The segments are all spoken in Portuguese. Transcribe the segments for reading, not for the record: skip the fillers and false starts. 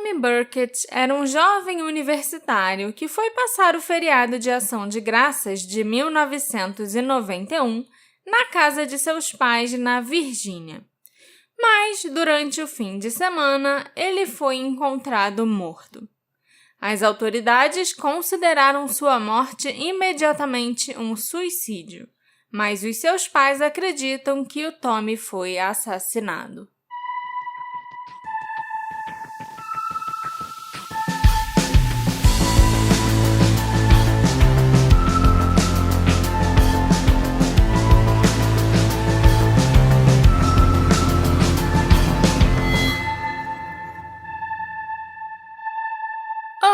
Tommy Burkett era um jovem universitário que foi passar o feriado de Ação de Graças de 1991 na casa de seus pais na Virgínia. Mas, durante o fim de semana, ele foi encontrado morto. As autoridades consideraram sua morte imediatamente um suicídio, mas os seus pais acreditam que o Tommy foi assassinado.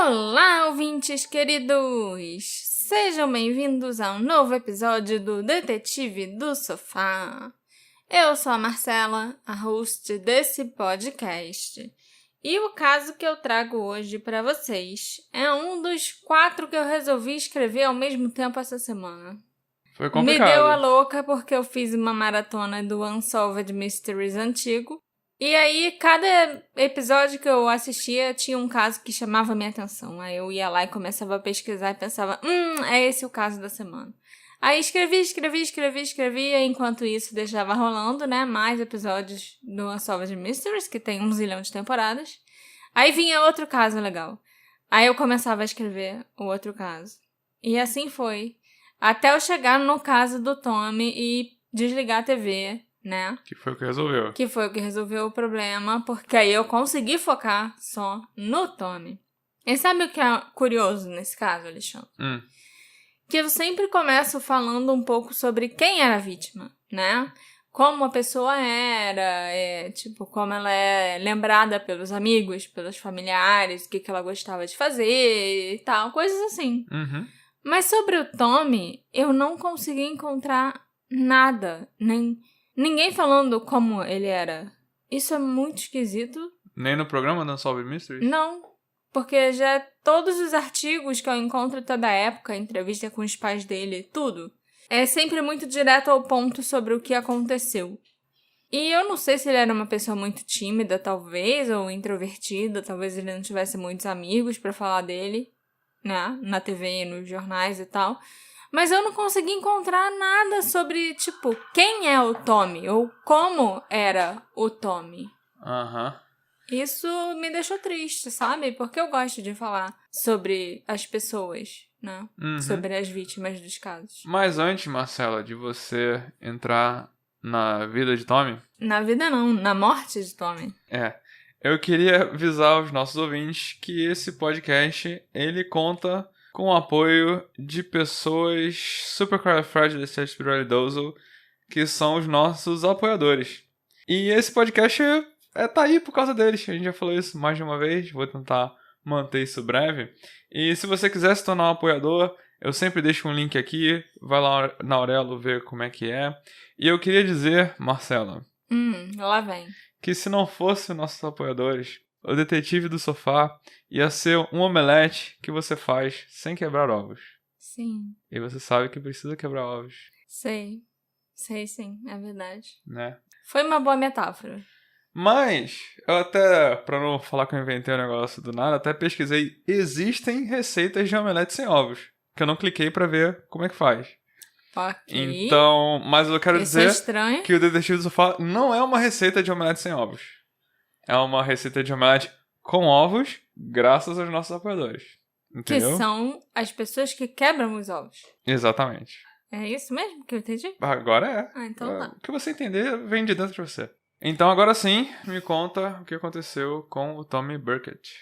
Olá, ouvintes queridos! Sejam bem-vindos a um novo episódio do Detetive do Sofá. Eu sou a Marcela, a host desse podcast. E o caso que eu trago hoje para vocês é um dos 4 que eu resolvi escrever ao mesmo tempo essa semana. Foi complicado. Me deu a louca porque eu fiz uma maratona do Unsolved Mysteries antigo. E aí, cada episódio que eu assistia tinha um caso que chamava minha atenção. Aí eu ia lá e começava a pesquisar e pensava, é esse o caso da semana. Aí escrevia, enquanto isso deixava rolando, né, mais episódios do Unsolved Mysteries, que tem 1 zilhão de temporadas. Aí vinha outro caso legal. Aí eu começava a escrever o outro caso. E assim foi. Até eu chegar no caso do Tommy e desligar a TV, né? Que foi o que resolveu. Que foi o que resolveu o problema, porque aí eu consegui focar só no Tommy. E sabe o que é curioso nesse caso, Alexandre? Que eu sempre começo falando um pouco sobre quem era a vítima, né? Como a pessoa era, como ela é lembrada pelos amigos, pelos familiares, o que ela gostava de fazer e tal, coisas assim. Mas sobre o Tommy, eu não consegui encontrar nada, ninguém falando como ele era. Isso é muito esquisito. Nem no programa do Unsolved Mysteries? Não, porque já todos os artigos que eu encontro toda a época, entrevista com os pais dele, tudo, é sempre muito direto ao ponto sobre o que aconteceu. E eu não sei se ele era uma pessoa muito tímida, talvez, ou introvertida, talvez ele não tivesse muitos amigos pra falar dele, né, na TV, nos jornais e tal. Mas eu não consegui encontrar nada sobre, quem é o Tommy? Ou como era o Tommy? Isso me deixou triste, sabe? Porque eu gosto de falar sobre as pessoas, né? Sobre as vítimas dos casos. Mas antes, Marcela, de você entrar na vida de Tommy... Na vida não, na morte de Tommy. Eu queria avisar os nossos ouvintes que esse podcast, ele conta com o apoio de pessoas supercalifragilisticexpialidocious, que são os nossos apoiadores. E esse podcast tá aí por causa deles. A gente já falou isso mais de uma vez, vou tentar manter isso breve. E se você quiser se tornar um apoiador, eu sempre deixo um link aqui, vai lá na Aurelo ver como é que é. E eu queria dizer, Marcela, lá vem, que se não fosse nossos apoiadores, o Detetive do Sofá ia ser um omelete que você faz sem quebrar ovos. Sim. E você sabe que precisa quebrar ovos. Sei sim, é verdade. Né? Foi uma boa metáfora. Mas, eu até, pra não falar que eu inventei o negócio do nada, até pesquisei, existem receitas de omelete sem ovos, que eu não cliquei pra ver como é que faz. Ok. Então, mas eu quero dizer estranho. que o Detetive do Sofá não é uma receita de omelete sem ovos. É uma receita de omelete com ovos, graças aos nossos apoiadores. Entendeu? Que são as pessoas que quebram os ovos. Exatamente. É isso mesmo que eu entendi? Agora é. Então tá. O que você entender vem de dentro de você. Então agora sim, me conta o que aconteceu com o Tommy Burkett.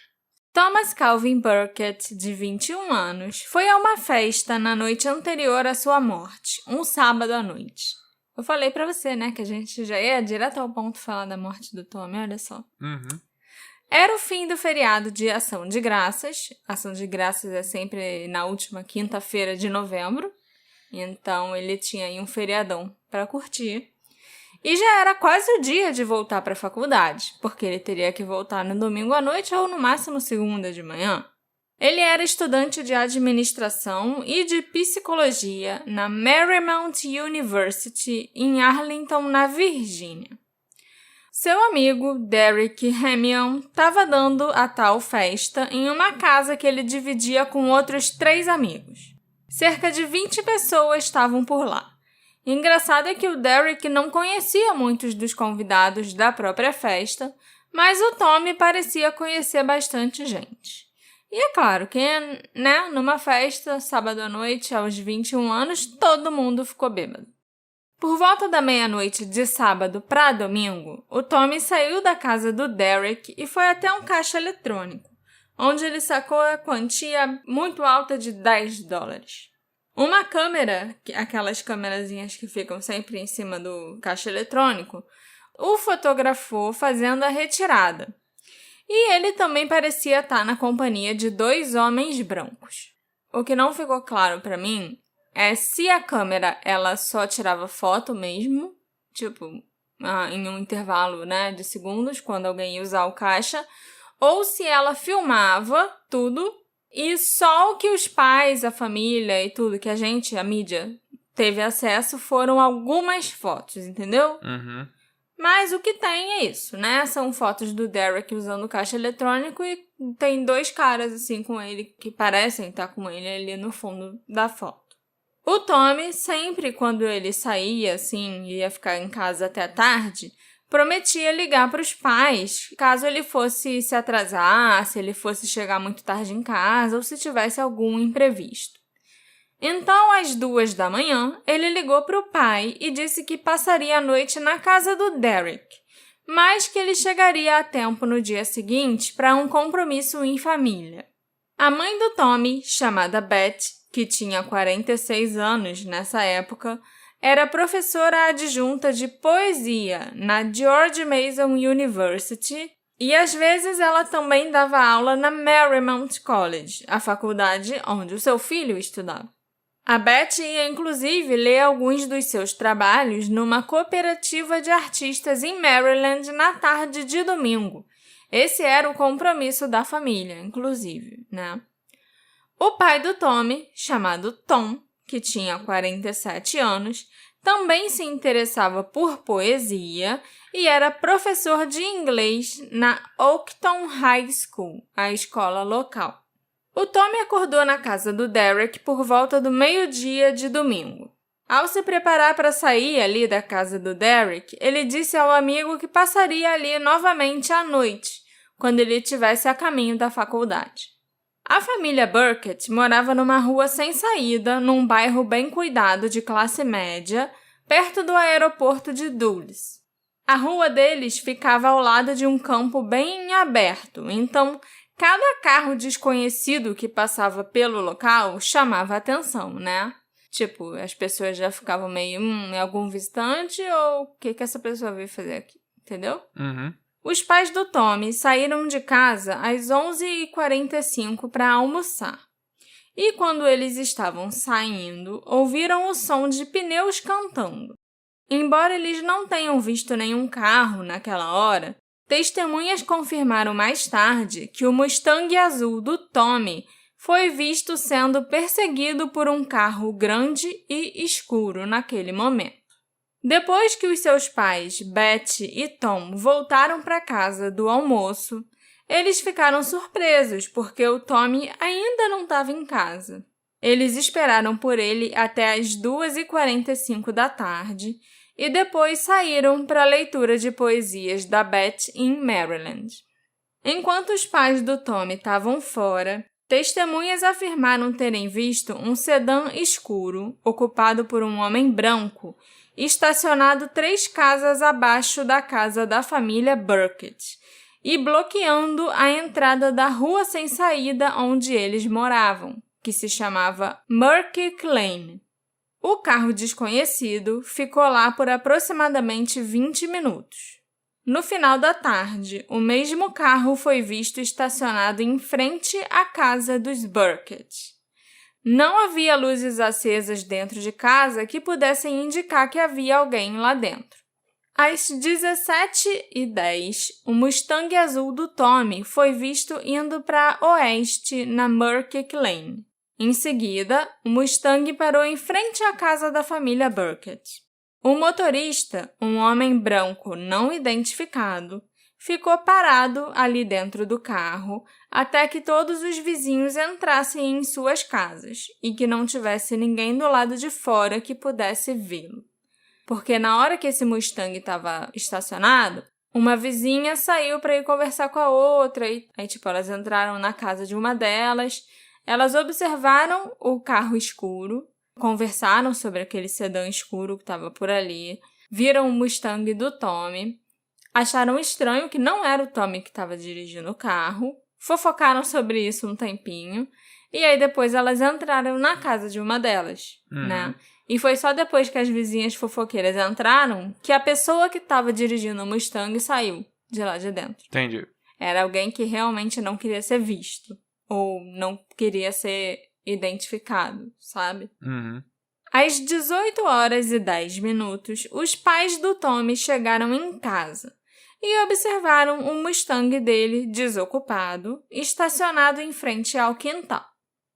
Thomas Calvin Burkett, de 21 anos, foi a uma festa na noite anterior à sua morte, um sábado à noite. Eu falei pra você, né, que a gente já ia direto ao ponto falar da morte do Tommy, olha só. Era o fim do feriado de Ação de Graças. Ação de Graças é sempre na última quinta-feira de novembro. Então ele tinha aí um feriadão pra curtir. E já era quase o dia de voltar para a faculdade, porque ele teria que voltar no domingo à noite ou no máximo segunda de manhã. Ele era estudante de administração e de psicologia na Marymount University, em Arlington, na Virgínia. Seu amigo, Derek Hamion, estava dando a tal festa em uma casa que ele dividia com outros 3 amigos. Cerca de 20 pessoas estavam por lá. Engraçado é que o Derek não conhecia muitos dos convidados da própria festa, mas o Tommy parecia conhecer bastante gente. E é claro que, numa festa, sábado à noite, aos 21 anos, todo mundo ficou bêbado. Por volta da meia-noite de sábado para domingo, o Tommy saiu da casa do Derek e foi até um caixa eletrônico, onde ele sacou a quantia muito alta de $10. Uma câmera, aquelas câmerazinhas que ficam sempre em cima do caixa eletrônico, o fotografou fazendo a retirada. E ele também parecia estar na companhia de 2 homens brancos. O que não ficou claro para mim é se a câmera ela só tirava foto mesmo, tipo, em um intervalo, de segundos, quando alguém ia usar o caixa, ou se ela filmava tudo e só o que os pais, a família e tudo que a mídia, teve acesso foram algumas fotos, entendeu? Uhum. Mas o que tem é isso, São fotos do Derek usando o caixa eletrônico e tem 2 caras, assim, com ele, que parecem estar com ele ali no fundo da foto. O Tommy, sempre quando ele saía, assim, ia ficar em casa até tarde, prometia ligar para os pais caso ele fosse se atrasar, se ele fosse chegar muito tarde em casa ou se tivesse algum imprevisto. Então, às 2 da manhã, ele ligou para o pai e disse que passaria a noite na casa do Derek, mas que ele chegaria a tempo no dia seguinte para um compromisso em família. A mãe do Tommy, chamada Beth, que tinha 46 anos nessa época, era professora adjunta de poesia na George Mason University e às vezes ela também dava aula na Marymount College, a faculdade onde o seu filho estudava. A Beth ia inclusive ler alguns dos seus trabalhos numa cooperativa de artistas em Maryland na tarde de domingo. Esse era o compromisso da família, inclusive, O pai do Tommy, chamado Tom, que tinha 47 anos, também se interessava por poesia e era professor de inglês na Oakton High School, a escola local. O Tommy acordou na casa do Derek por volta do meio-dia de domingo. Ao se preparar para sair ali da casa do Derek, ele disse ao amigo que passaria ali novamente à noite, quando ele estivesse a caminho da faculdade. A família Burkett morava numa rua sem saída, num bairro bem cuidado de classe média, perto do aeroporto de Dulles. A rua deles ficava ao lado de um campo bem aberto, então cada carro desconhecido que passava pelo local chamava atenção, Tipo, as pessoas já ficavam meio, é algum visitante ou o que essa pessoa veio fazer aqui, entendeu? Uhum. Os pais do Tommy saíram de casa às 11h45 para almoçar. E quando eles estavam saindo, ouviram o som de pneus cantando. Embora eles não tenham visto nenhum carro naquela hora, testemunhas confirmaram mais tarde que o Mustang azul do Tommy foi visto sendo perseguido por um carro grande e escuro naquele momento. Depois que os seus pais, Beth e Tom, voltaram para casa do almoço, eles ficaram surpresos porque o Tommy ainda não estava em casa. Eles esperaram por ele até as 2h45 da tarde e depois saíram para a leitura de poesias da Beth em Maryland. Enquanto os pais do Tommy estavam fora, testemunhas afirmaram terem visto um sedã escuro ocupado por um homem branco estacionado 3 casas abaixo da casa da família Burkett e bloqueando a entrada da rua sem saída onde eles moravam, que se chamava Murkick Lane. O carro desconhecido ficou lá por aproximadamente 20 minutos. No final da tarde, o mesmo carro foi visto estacionado em frente à casa dos Burkett. Não havia luzes acesas dentro de casa que pudessem indicar que havia alguém lá dentro. Às 17h10, o Mustang azul do Tommy foi visto indo para oeste na Murkick Lane. Em seguida, o Mustang parou em frente à casa da família Burkett. O motorista, um homem branco não identificado, ficou parado ali dentro do carro até que todos os vizinhos entrassem em suas casas e que não tivesse ninguém do lado de fora que pudesse vê-lo. Porque na hora que esse Mustang estava estacionado, uma vizinha saiu para ir conversar com a outra e aí, elas entraram na casa de uma delas, elas observaram o carro escuro, conversaram sobre aquele sedã escuro que estava por ali, viram o Mustang do Tommy, acharam estranho que não era o Tommy que estava dirigindo o carro, fofocaram sobre isso um tempinho, e aí depois elas entraram na casa de uma delas, né? E foi só depois que as vizinhas fofoqueiras entraram que a pessoa que estava dirigindo o Mustang saiu de lá de dentro. Entendi. Era alguém que realmente não queria ser visto, ou não queria ser identificado, sabe? Às 18h10, os pais do Tommy chegaram em casa e observaram o Mustang dele desocupado, estacionado em frente ao quintal.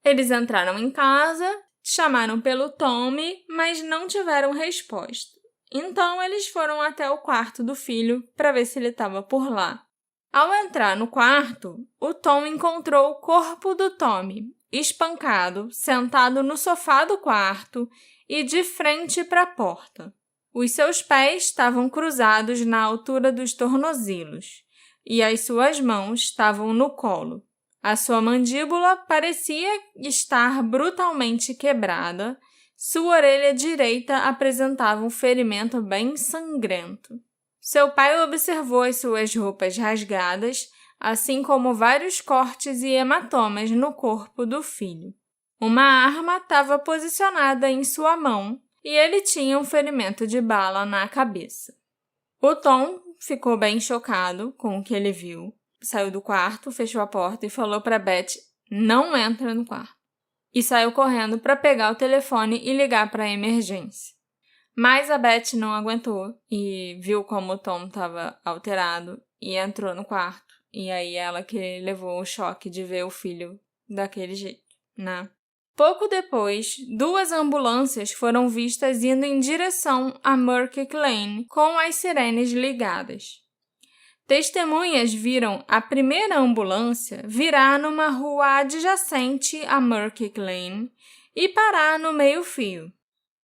Eles entraram em casa, chamaram pelo Tommy, mas não tiveram resposta. Então, eles foram até o quarto do filho para ver se ele estava por lá. Ao entrar no quarto, o Tom encontrou o corpo do Tommy, espancado, sentado no sofá do quarto e de frente para a porta. Os seus pés estavam cruzados na altura dos tornozelos e as suas mãos estavam no colo. A sua mandíbula parecia estar brutalmente quebrada. Sua orelha direita apresentava um ferimento bem sangrento. Seu pai observou as suas roupas rasgadas, assim como vários cortes e hematomas no corpo do filho. Uma arma estava posicionada em sua mão e ele tinha um ferimento de bala na cabeça. O Tom ficou bem chocado com o que ele viu. Saiu do quarto, fechou a porta e falou para Beth: não entra no quarto. E saiu correndo para pegar o telefone e ligar para a emergência. Mas a Beth não aguentou e viu como o Tom estava alterado e entrou no quarto. E aí ela que levou o choque de ver o filho daquele jeito, né? Pouco depois, 2 ambulâncias foram vistas indo em direção a Murkick Lane com as sirenes ligadas. Testemunhas viram a primeira ambulância virar numa rua adjacente a Murkick Lane e parar no meio-fio.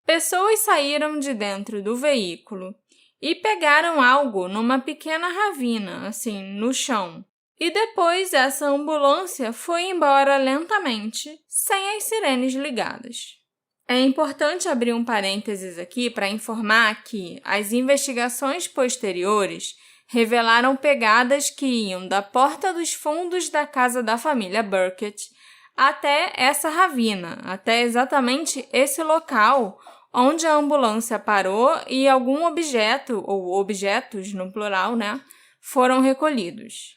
Pessoas saíram de dentro do veículo e pegaram algo numa pequena ravina, assim, no chão. E depois essa ambulância foi embora lentamente, sem as sirenes ligadas. É importante abrir um parênteses aqui para informar que as investigações posteriores revelaram pegadas que iam da porta dos fundos da casa da família Burkett até essa ravina, até exatamente esse local onde a ambulância parou e algum objeto, ou objetos no plural, né, foram recolhidos.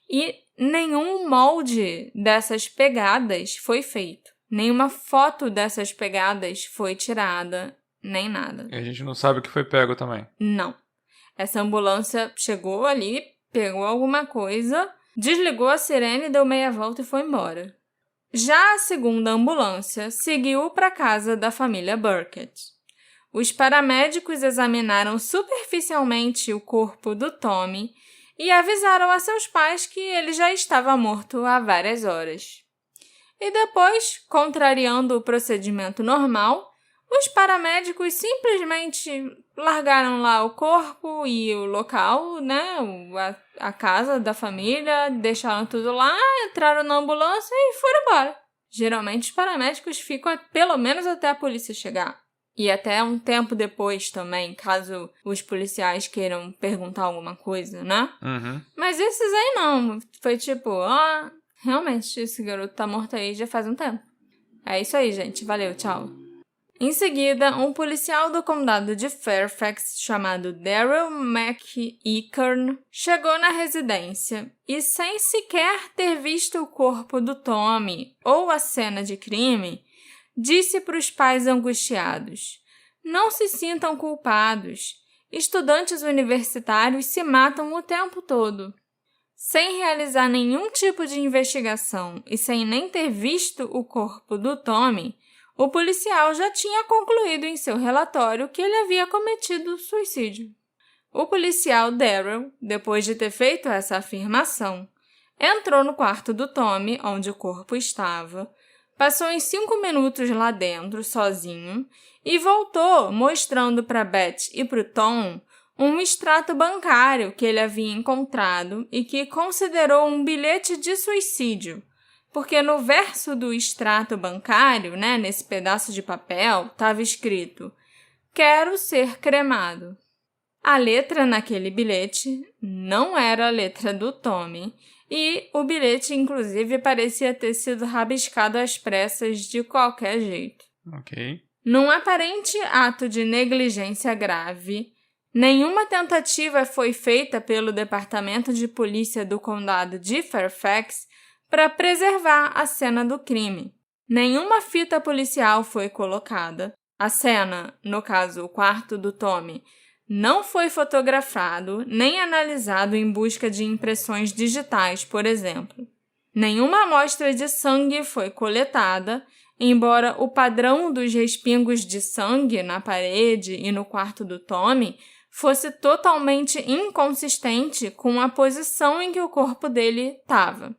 E nenhum molde dessas pegadas foi feito. Nenhuma foto dessas pegadas foi tirada, nem nada. E a gente não sabe o que foi pego também. Não. Essa ambulância chegou ali, pegou alguma coisa, desligou a sirene, deu meia volta e foi embora. Já a segunda ambulância seguiu para a casa da família Burkett. Os paramédicos examinaram superficialmente o corpo do Tommy e avisaram a seus pais que ele já estava morto há várias horas. E depois, contrariando o procedimento normal, os paramédicos simplesmente largaram lá o corpo e o local, né, a casa da família, deixaram tudo lá, entraram na ambulância e foram embora. Geralmente os paramédicos ficam pelo menos até a polícia chegar. E até um tempo depois também, caso os policiais queiram perguntar alguma coisa, né? Mas esses aí não. Foi tipo, realmente, esse garoto tá morto aí já faz um tempo. É isso aí, gente. Valeu, tchau. Em seguida, um policial do condado de Fairfax, chamado Daryl McEachern, chegou na residência e, sem sequer ter visto o corpo do Tommy ou a cena de crime, disse para os pais angustiados: não se sintam culpados. Estudantes universitários se matam o tempo todo. Sem realizar nenhum tipo de investigação e sem nem ter visto o corpo do Tommy, o policial já tinha concluído em seu relatório que ele havia cometido suicídio. O policial Darrell, depois de ter feito essa afirmação, entrou no quarto do Tommy, onde o corpo estava, passou uns 5 minutos lá dentro, sozinho, e voltou mostrando para Beth e para o Tom um extrato bancário que ele havia encontrado e que considerou um bilhete de suicídio, porque no verso do extrato bancário, nesse pedaço de papel, estava escrito: "Quero ser cremado". A letra naquele bilhete não era a letra do Tommy, e o bilhete, inclusive, parecia ter sido rabiscado às pressas de qualquer jeito. Ok. Num aparente ato de negligência grave, nenhuma tentativa foi feita pelo Departamento de Polícia do Condado de Fairfax para preservar a cena do crime. Nenhuma fita policial foi colocada. A cena, no caso o quarto do Tommy, não foi fotografado nem analisado em busca de impressões digitais, por exemplo. Nenhuma amostra de sangue foi coletada, embora o padrão dos respingos de sangue na parede e no quarto do Tommy fosse totalmente inconsistente com a posição em que o corpo dele estava.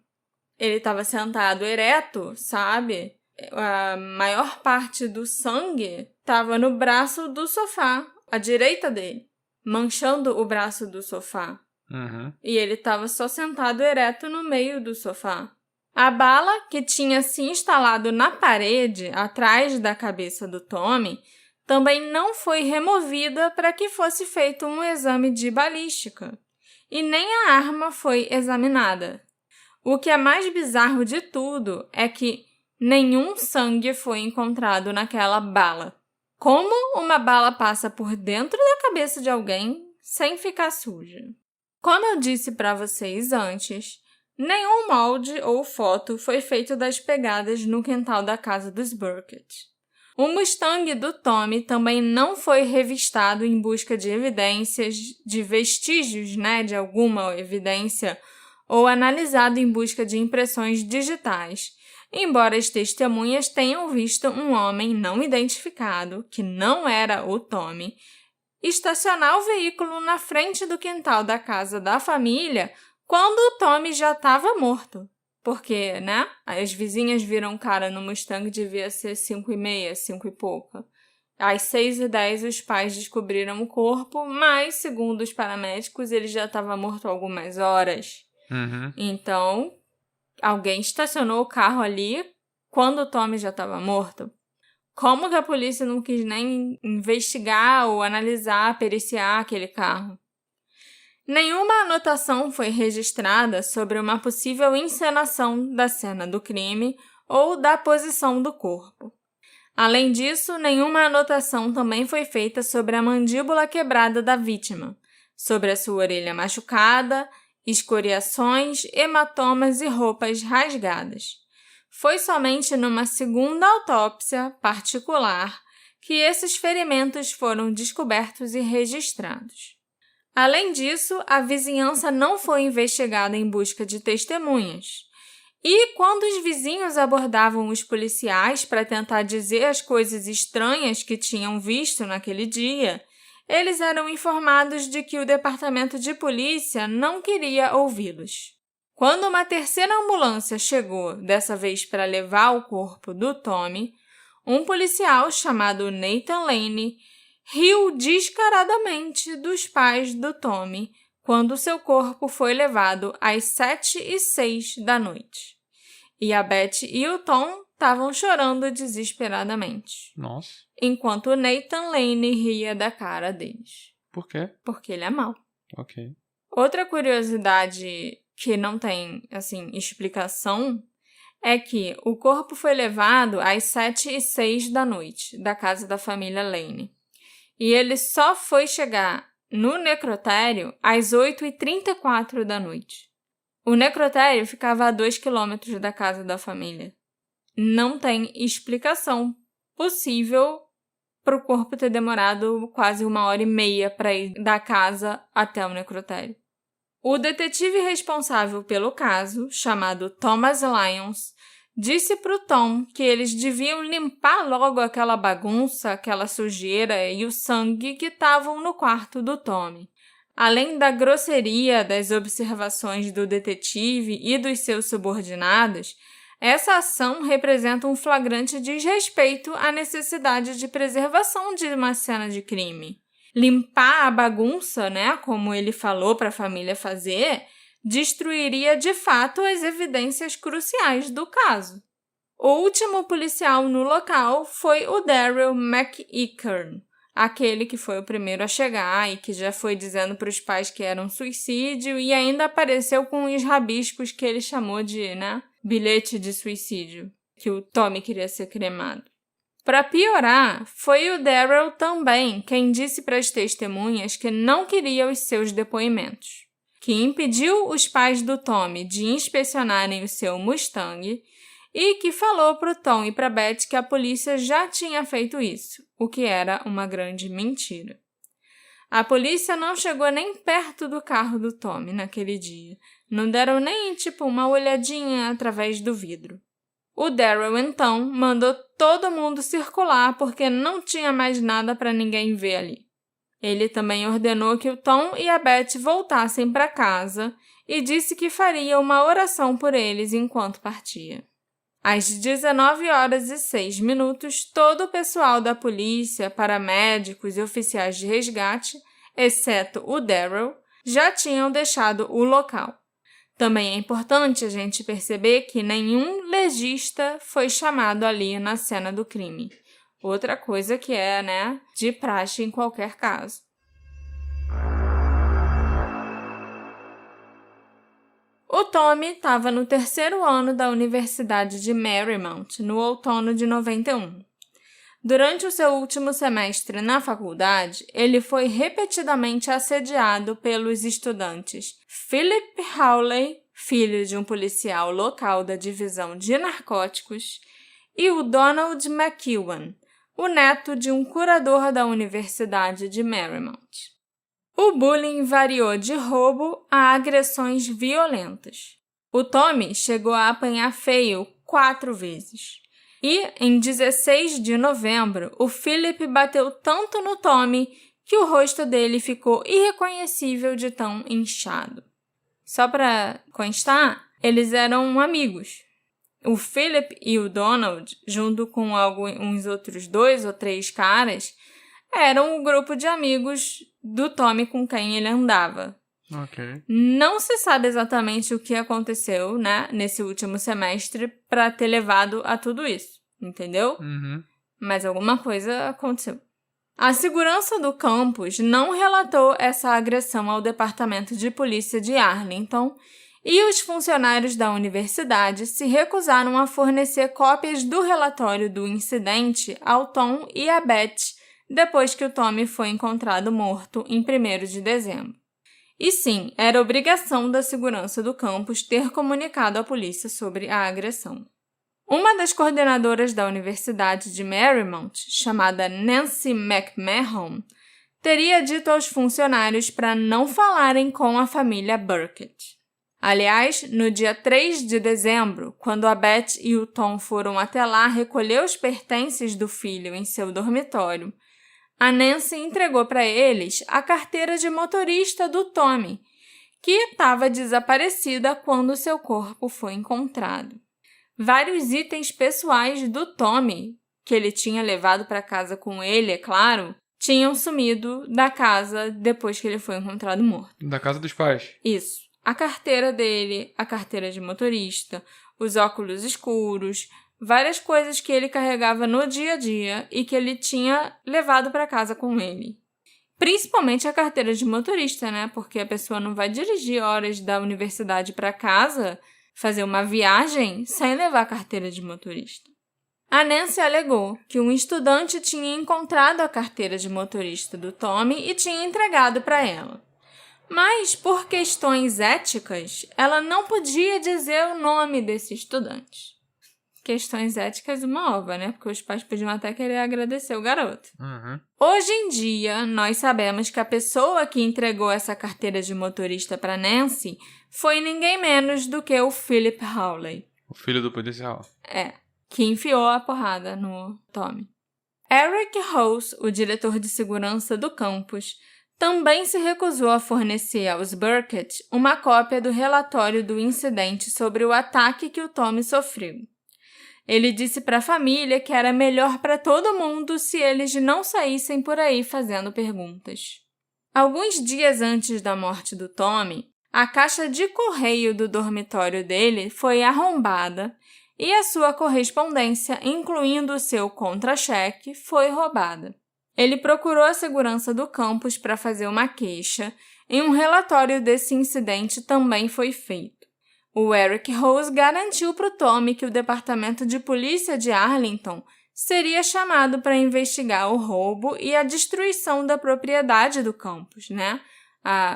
Ele estava sentado ereto, sabe? A maior parte do sangue estava no braço do sofá, à direita dele, manchando o braço do sofá. Uhum. E ele estava só sentado ereto no meio do sofá. A bala, que tinha se instalado na parede, atrás da cabeça do Tommy, também não foi removida para que fosse feito um exame de balística. E nem a arma foi examinada. O que é mais bizarro de tudo é que nenhum sangue foi encontrado naquela bala. Como uma bala passa por dentro da cabeça de alguém sem ficar suja? Como eu disse para vocês antes, nenhum molde ou foto foi feito das pegadas no quintal da casa dos Burkett. O Mustang do Tommy também não foi revistado em busca de evidências, de vestígios, de alguma evidência, ou analisado em busca de impressões digitais, embora as testemunhas tenham visto um homem não identificado, que não era o Tommy, estacionar o veículo na frente do quintal da casa da família quando o Tommy já estava morto. Porque, as vizinhas viram o cara no Mustang, devia ser 5h30, 5 e pouca. Às 6h10 os pais descobriram o corpo, mas, segundo os paramédicos, ele já estava morto há algumas horas. Uhum. Então, alguém estacionou o carro ali quando o Tommy já estava morto. Como que a polícia não quis nem investigar ou analisar, periciar aquele carro? Nenhuma anotação foi registrada sobre uma possível encenação da cena do crime ou da posição do corpo. Além disso, nenhuma anotação também foi feita sobre a mandíbula quebrada da vítima, sobre a sua orelha machucada, escoriações, hematomas e roupas rasgadas. Foi somente numa segunda autópsia particular que esses ferimentos foram descobertos e registrados. Além disso, a vizinhança não foi investigada em busca de testemunhas. E quando os vizinhos abordavam os policiais para tentar dizer as coisas estranhas que tinham visto naquele dia, eles eram informados de que o departamento de polícia não queria ouvi-los. Quando uma terceira ambulância chegou, dessa vez para levar o corpo do Tommy, um policial chamado Nathan Lane riu descaradamente dos pais do Tommy quando seu corpo foi levado às 7h06 da noite. E a Beth e o Tom estavam chorando desesperadamente. Nossa. Enquanto o Nathan Lane ria da cara deles. Por quê? Porque ele é mau. Ok. Outra curiosidade que não tem, explicação é que o corpo foi levado às 7h06 da noite da casa da família Lane. E ele só foi chegar no necrotério às 8h34 da noite. O necrotério ficava a 2 quilômetros da casa da família. Não tem explicação possível para o corpo ter demorado quase 1h30 para ir da casa até o necrotério. O detetive responsável pelo caso, chamado Thomas Lyons, disse para o Tom que eles deviam limpar logo aquela bagunça, aquela sujeira e o sangue que estavam no quarto do Tommy. Além da grosseria das observações do detetive e dos seus subordinados, essa ação representa um flagrante desrespeito à necessidade de preservação de uma cena de crime. Limpar a bagunça, né, como ele falou para a família fazer, destruiria de fato as evidências cruciais do caso. O último policial no local foi o Daryl McEachern, aquele que foi o primeiro a chegar e que já foi dizendo para os pais que era um suicídio e ainda apareceu com uns rabiscos que ele chamou de, bilhete de suicídio, que o Tommy queria ser cremado. Para piorar, foi o Daryl também quem disse para as testemunhas que não queria os seus depoimentos, que impediu os pais do Tommy de inspecionarem o seu Mustang e que falou para o Tom e para Beth que a polícia já tinha feito isso, o que era uma grande mentira. A polícia não chegou nem perto do carro do Tommy naquele dia. Não deram nem, uma olhadinha através do vidro. O Daryl, então, mandou todo mundo circular porque não tinha mais nada para ninguém ver ali. Ele também ordenou que o Tom e a Beth voltassem para casa e disse que faria uma oração por eles enquanto partia. Às 19h06, todo o pessoal da polícia, paramédicos e oficiais de resgate, exceto o Daryl, já tinham deixado o local. Também é importante a gente perceber que nenhum legista foi chamado ali na cena do crime. Outra coisa que é, de praxe em qualquer caso. O Tommy estava no 3º ano da Universidade de Marymount, no outono de 91. Durante o seu último semestre na faculdade, ele foi repetidamente assediado pelos estudantes Philip Hawley, filho de um policial local da divisão de narcóticos, e o Donald McEwan, o neto de um curador da Universidade de Marymount. O bullying variou de roubo a agressões violentas. O Tommy chegou a apanhar feio 4 vezes. E, em 16 de novembro, o Philip bateu tanto no Tommy que o rosto dele ficou irreconhecível de tão inchado. Só para constar, eles eram amigos. O Philip e o Donald, junto com uns outros 2 ou 3 caras, eram o grupo de amigos do Tommy com quem ele andava. Ok. Não se sabe exatamente o que aconteceu, nesse último semestre para ter levado a tudo isso, entendeu? Uhum. Mas alguma coisa aconteceu. A segurança do campus não relatou essa agressão ao departamento de polícia de Arlington e os funcionários da universidade se recusaram a fornecer cópias do relatório do incidente ao Tom e à Beth depois que o Tommy foi encontrado morto em 1º de dezembro. E sim, era obrigação da segurança do campus ter comunicado à polícia sobre a agressão. Uma das coordenadoras da Universidade de Marymount, chamada Nancy McMahon, teria dito aos funcionários para não falarem com a família Burkett. Aliás, no dia 3 de dezembro, quando a Beth e o Tom foram até lá recolher os pertences do filho em seu dormitório, a Nancy entregou para eles a carteira de motorista do Tommy, que estava desaparecida quando seu corpo foi encontrado. Vários itens pessoais do Tommy, que ele tinha levado para casa com ele, é claro, tinham sumido da casa depois que ele foi encontrado morto. Da casa dos pais? Isso. A carteira dele, a carteira de motorista, os óculos escuros, várias coisas que ele carregava no dia a dia e que ele tinha levado para casa com ele. Principalmente a carteira de motorista, Porque a pessoa não vai dirigir horas da universidade para casa, fazer uma viagem, sem levar a carteira de motorista. A Nancy alegou que um estudante tinha encontrado a carteira de motorista do Tommy e tinha entregado para ela. Mas, por questões éticas, ela não podia dizer o nome desse estudante. Questões éticas uma ova, Porque os pais podiam até querer agradecer o garoto. Uhum. Hoje em dia, nós sabemos que a pessoa que entregou essa carteira de motorista para Nancy foi ninguém menos do que o Philip Hawley. O filho do policial. Que enfiou a porrada no Tommy. Eric Rose, o diretor de segurança do campus, também se recusou a fornecer aos Burkett uma cópia do relatório do incidente sobre o ataque que o Tommy sofreu. Ele disse para a família que era melhor para todo mundo se eles não saíssem por aí fazendo perguntas. Alguns dias antes da morte do Tommy, a caixa de correio do dormitório dele foi arrombada e a sua correspondência, incluindo o seu contra-cheque, foi roubada. Ele procurou a segurança do campus para fazer uma queixa e um relatório desse incidente também foi feito. O Eric Rose garantiu para o Tommy que o departamento de polícia de Arlington seria chamado para investigar o roubo e a destruição da propriedade do campus,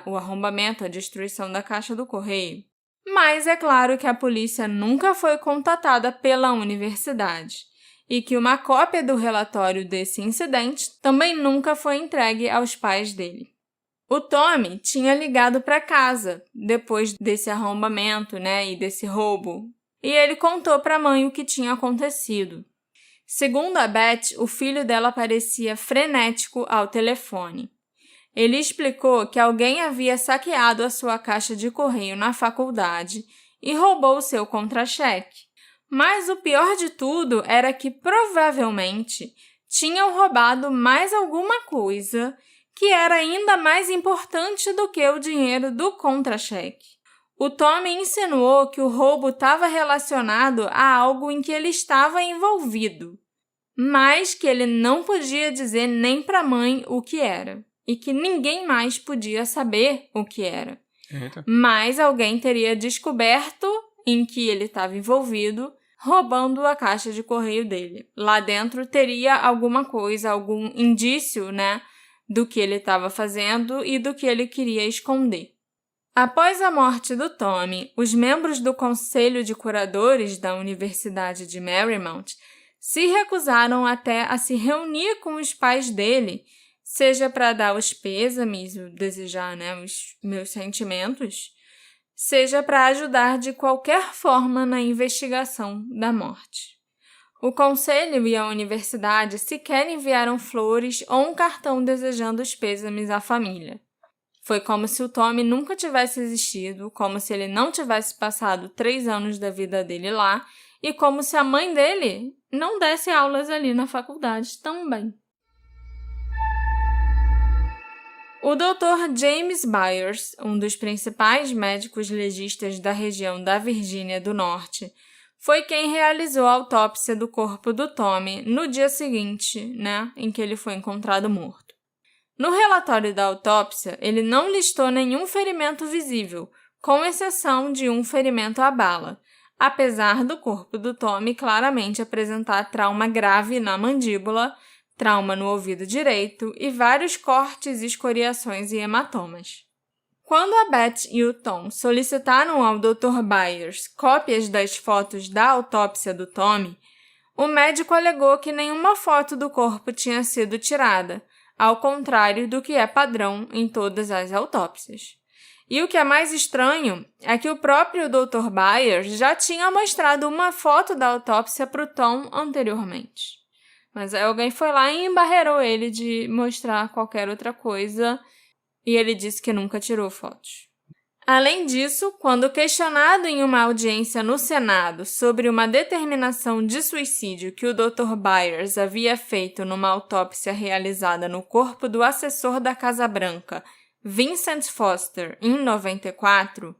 o arrombamento, a destruição da caixa do correio. Mas é claro que a polícia nunca foi contatada pela universidade e que uma cópia do relatório desse incidente também nunca foi entregue aos pais dele. O Tommy tinha ligado para casa depois desse arrombamento, e desse roubo, e ele contou para a mãe o que tinha acontecido. Segundo a Beth, o filho dela parecia frenético ao telefone. Ele explicou que alguém havia saqueado a sua caixa de correio na faculdade e roubou o seu contra-cheque. Mas o pior de tudo era que provavelmente tinham roubado mais alguma coisa que era ainda mais importante do que o dinheiro do contra-cheque. O Tommy insinuou que o roubo estava relacionado a algo em que ele estava envolvido, mas que ele não podia dizer nem para a mãe o que era, e que ninguém mais podia saber o que era. Eita. Mas alguém teria descoberto em que ele estava envolvido, roubando a caixa de correio dele. Lá dentro teria alguma coisa, algum indício, do que ele estava fazendo e do que ele queria esconder. Após a morte do Tommy, os membros do Conselho de Curadores da Universidade de Marymount se recusaram até a se reunir com os pais dele, seja para dar os pêsames, desejar os meus sentimentos, seja para ajudar de qualquer forma na investigação da morte. O conselho e a universidade sequer enviaram flores ou um cartão desejando os pêsames à família. Foi como se o Tommy nunca tivesse existido, como se ele não tivesse passado 3 anos da vida dele lá e como se a mãe dele não desse aulas ali na faculdade também. O Dr. James Byers, um dos principais médicos legistas da região da Virgínia do Norte, foi quem realizou a autópsia do corpo do Tommy no dia seguinte, em que ele foi encontrado morto. No relatório da autópsia, ele não listou nenhum ferimento visível, com exceção de um ferimento à bala, apesar do corpo do Tommy claramente apresentar trauma grave na mandíbula, trauma no ouvido direito e vários cortes, escoriações e hematomas. Quando a Beth e o Tom solicitaram ao Dr. Byers cópias das fotos da autópsia do Tommy, o médico alegou que nenhuma foto do corpo tinha sido tirada, ao contrário do que é padrão em todas as autópsias. E o que é mais estranho é que o próprio Dr. Byers já tinha mostrado uma foto da autópsia para o Tom anteriormente. Mas aí alguém foi lá e embarreirou ele de mostrar qualquer outra coisa e ele disse que nunca tirou fotos. Além disso, quando questionado em uma audiência no Senado sobre uma determinação de suicídio que o Dr. Byers havia feito numa autópsia realizada no corpo do assessor da Casa Branca, Vincent Foster, em 94,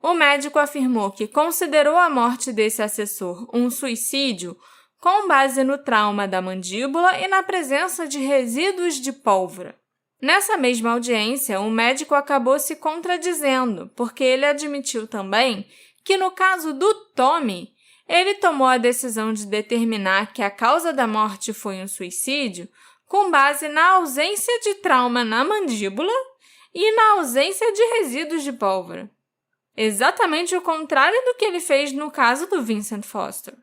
o médico afirmou que considerou a morte desse assessor um suicídio com base no trauma da mandíbula e na presença de resíduos de pólvora. Nessa mesma audiência, o médico acabou se contradizendo, porque ele admitiu também que, no caso do Tommy, ele tomou a decisão de determinar que a causa da morte foi um suicídio com base na ausência de trauma na mandíbula e na ausência de resíduos de pólvora. Exatamente o contrário do que ele fez no caso do Vincent Foster.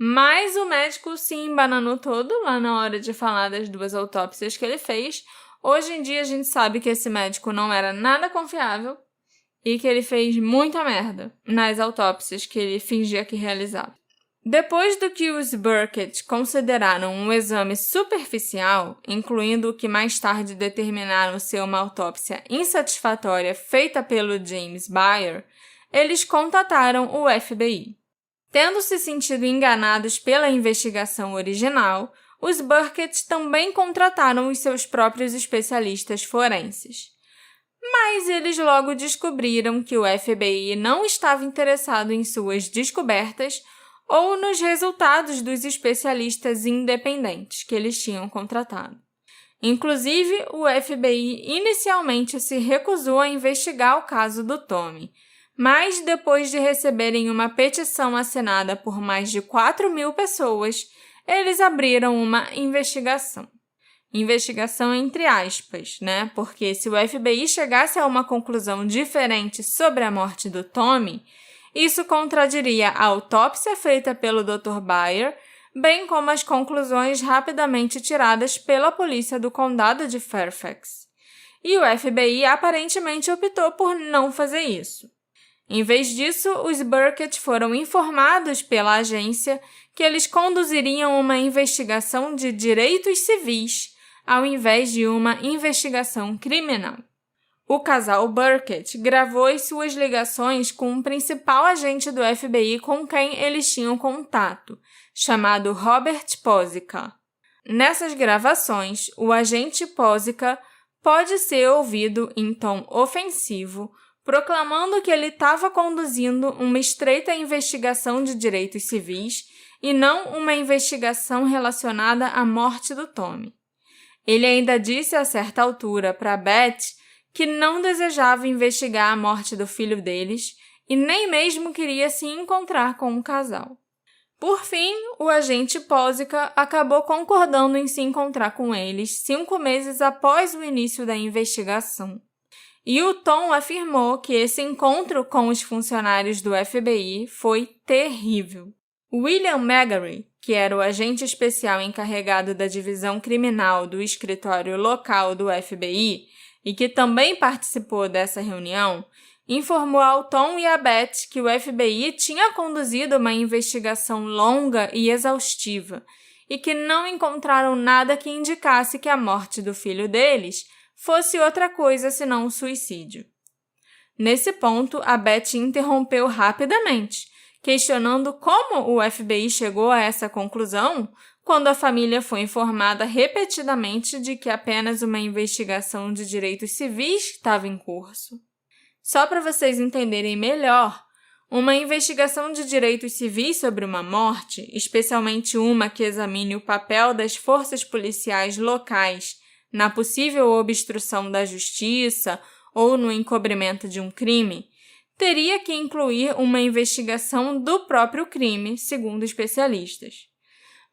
Mas o médico se embananou todo lá na hora de falar das 2 autópsias que ele fez. Hoje em dia a gente sabe que esse médico não era nada confiável e que ele fez muita merda nas autópsias que ele fingia que realizava. Depois do que os Burkett consideraram um exame superficial, incluindo o que mais tarde determinaram ser uma autópsia insatisfatória feita pelo James Baer, eles contataram o FBI. Tendo se sentido enganados pela investigação original, os Burkett também contrataram os seus próprios especialistas forenses. Mas eles logo descobriram que o FBI não estava interessado em suas descobertas ou nos resultados dos especialistas independentes que eles tinham contratado. Inclusive, o FBI inicialmente se recusou a investigar o caso do Tommy, mas depois de receberem uma petição assinada por mais de 4.000 pessoas, eles abriram uma investigação. Investigação entre aspas, né? Porque se o FBI chegasse a uma conclusão diferente sobre a morte do Tommy, isso contradiria a autópsia feita pelo Dr. Baer, bem como as conclusões rapidamente tiradas pela polícia do condado de Fairfax. E o FBI aparentemente optou por não fazer isso. Em vez disso, os Burkett foram informados pela agência que eles conduziriam uma investigação de direitos civis, ao invés de uma investigação criminal. O casal Burkett gravou as suas ligações com o principal agente do FBI com quem eles tinham contato, chamado Robert Pozica. Nessas gravações, o agente Pozica pode ser ouvido em tom ofensivo, proclamando que ele estava conduzindo uma estreita investigação de direitos civis e não uma investigação relacionada à morte do Tommy. Ele ainda disse a certa altura para Beth que não desejava investigar a morte do filho deles e nem mesmo queria se encontrar com o casal. Por fim, o agente Pozica acabou concordando em se encontrar com eles 5 meses após o início da investigação. E o Tom afirmou que esse encontro com os funcionários do FBI foi terrível. William Megarry, que era o agente especial encarregado da divisão criminal do escritório local do FBI e que também participou dessa reunião, informou ao Tom e a Beth que o FBI tinha conduzido uma investigação longa e exaustiva e que não encontraram nada que indicasse que a morte do filho deles fosse outra coisa senão um suicídio. Nesse ponto, a Beth interrompeu rapidamente, questionando como o FBI chegou a essa conclusão quando a família foi informada repetidamente de que apenas uma investigação de direitos civis estava em curso. Só para vocês entenderem melhor, uma investigação de direitos civis sobre uma morte, especialmente uma que examine o papel das forças policiais locais na possível obstrução da justiça ou no encobrimento de um crime, teria que incluir uma investigação do próprio crime, segundo especialistas.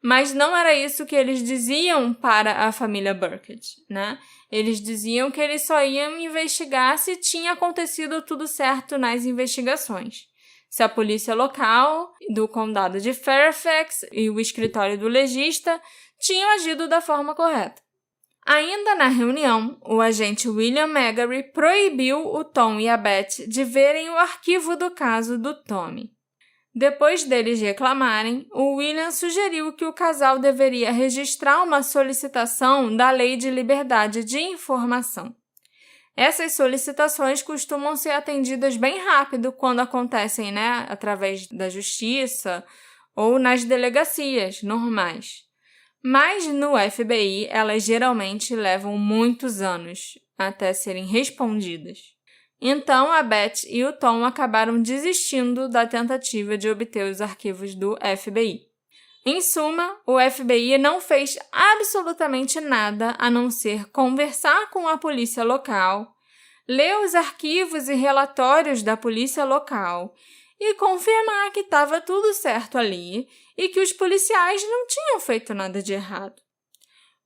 Mas não era isso que eles diziam para a família Burkett, né? Eles diziam que eles só iam investigar se tinha acontecido tudo certo nas investigações. Se a polícia local do condado de Fairfax e o escritório do legista tinham agido da forma correta. Ainda na reunião, o agente William Megarry proibiu o Tom e a Beth de verem o arquivo do caso do Tommy. Depois deles reclamarem, o William sugeriu que o casal deveria registrar uma solicitação da Lei de Liberdade de Informação. Essas solicitações costumam ser atendidas bem rápido quando acontecem, através da justiça ou nas delegacias normais. Mas no FBI, elas geralmente levam muitos anos até serem respondidas. Então, a Beth e o Tom acabaram desistindo da tentativa de obter os arquivos do FBI. Em suma, o FBI não fez absolutamente nada a não ser conversar com a polícia local, ler os arquivos e relatórios da polícia local e confirmar que estava tudo certo ali e que os policiais não tinham feito nada de errado.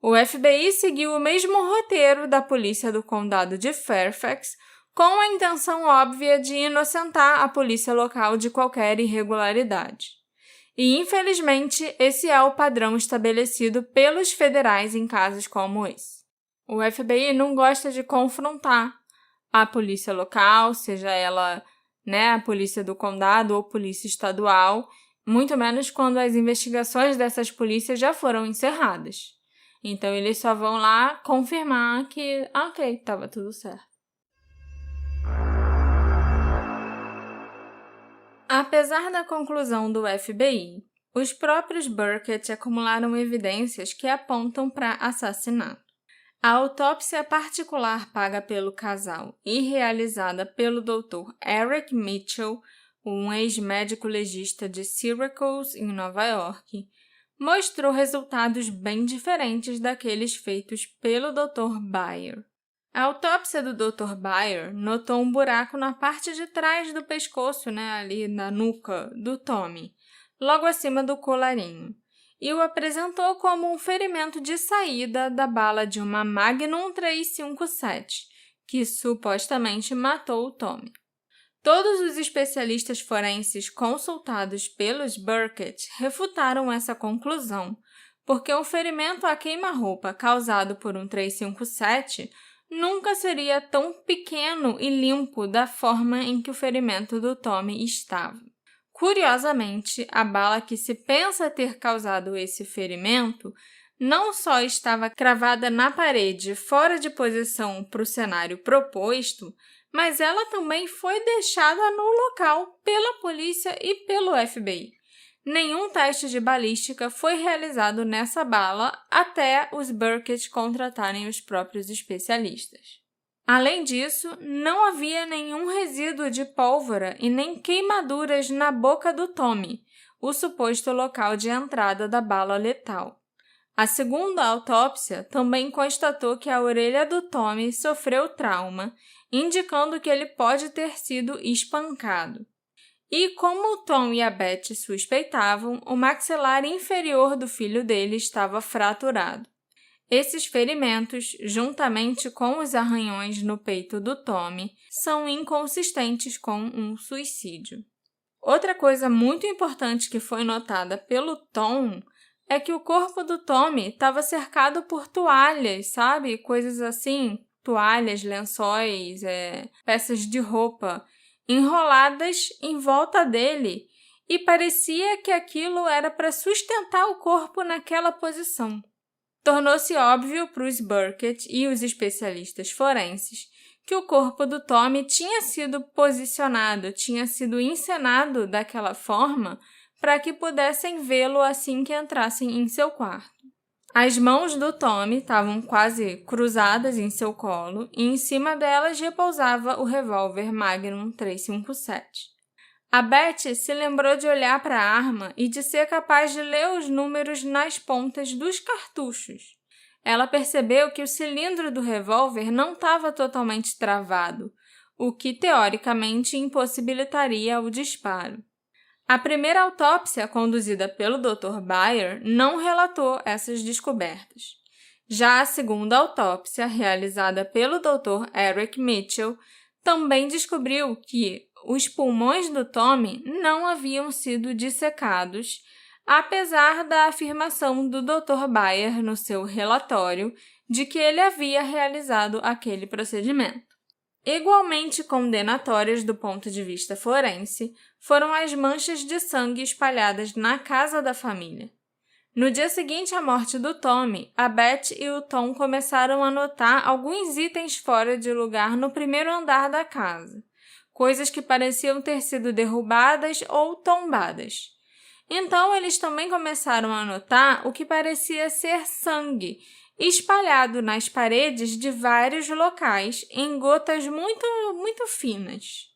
O FBI seguiu o mesmo roteiro da polícia do condado de Fairfax, com a intenção óbvia de inocentar a polícia local de qualquer irregularidade. E, infelizmente, esse é o padrão estabelecido pelos federais em casos como esse. O FBI não gosta de confrontar a polícia local, seja ela, né, a polícia do condado ou polícia estadual, muito menos quando as investigações dessas polícias já foram encerradas. Então, eles só vão lá confirmar que, ok, estava tudo certo. Apesar da conclusão do FBI, os próprios Burkett acumularam evidências que apontam para assassinato. A autópsia particular paga pelo casal e realizada pelo Dr. Eric Mitchell, um ex-médico legista de Syracuse, em Nova York, mostrou resultados bem diferentes daqueles feitos pelo Dr. Byer. A autópsia do Dr. Byer notou um buraco na parte de trás do pescoço, ali na nuca do Tommy, logo acima do colarinho, e o apresentou como um ferimento de saída da bala de uma Magnum 357, que supostamente matou o Tommy. Todos os especialistas forenses consultados pelos Burkett refutaram essa conclusão, porque um ferimento a queima-roupa causado por um 357 nunca seria tão pequeno e limpo da forma em que o ferimento do Tommy estava. Curiosamente, a bala que se pensa ter causado esse ferimento não só estava cravada na parede fora de posição para o cenário proposto, mas ela também foi deixada no local pela polícia e pelo FBI. Nenhum teste de balística foi realizado nessa bala até os Burkett contratarem os próprios especialistas. Além disso, não havia nenhum resíduo de pólvora e nem queimaduras na boca do Tommy, o suposto local de entrada da bala letal. A segunda autópsia também constatou que a orelha do Tommy sofreu trauma, indicando que ele pode ter sido espancado. E como o Tom e a Beth suspeitavam, o maxilar inferior do filho dele estava fraturado. Esses ferimentos, juntamente com os arranhões no peito do Tommy, são inconsistentes com um suicídio. Outra coisa muito importante que foi notada pelo Tom é que o corpo do Tommy estava cercado por toalhas, sabe? Coisas assim, toalhas, lençóis, peças de roupa, enroladas em volta dele, e parecia que aquilo era para sustentar o corpo naquela posição. Tornou-se óbvio para os Burkett e os especialistas forenses que o corpo do Tommy tinha sido posicionado, tinha sido encenado daquela forma para que pudessem vê-lo assim que entrassem em seu quarto. As mãos do Tommy estavam quase cruzadas em seu colo e em cima delas repousava o revólver Magnum 357. A Beth se lembrou de olhar para a arma e de ser capaz de ler os números nas pontas dos cartuchos. Ela percebeu que o cilindro do revólver não estava totalmente travado, o que teoricamente impossibilitaria o disparo. A primeira autópsia, conduzida pelo Dr. Byer, não relatou essas descobertas. Já a segunda autópsia, realizada pelo Dr. Eric Mitchell, também descobriu que os pulmões do Tommy não haviam sido dissecados, apesar da afirmação do Dr. Byer no seu relatório de que ele havia realizado aquele procedimento. Igualmente condenatórias do ponto de vista forense foram as manchas de sangue espalhadas na casa da família. No dia seguinte à morte do Tommy, a Beth e o Tom começaram a notar alguns itens fora de lugar no primeiro andar da casa, coisas que pareciam ter sido derrubadas ou tombadas. Então, eles também começaram a notar o que parecia ser sangue, espalhado nas paredes de vários locais em gotas muito, muito finas.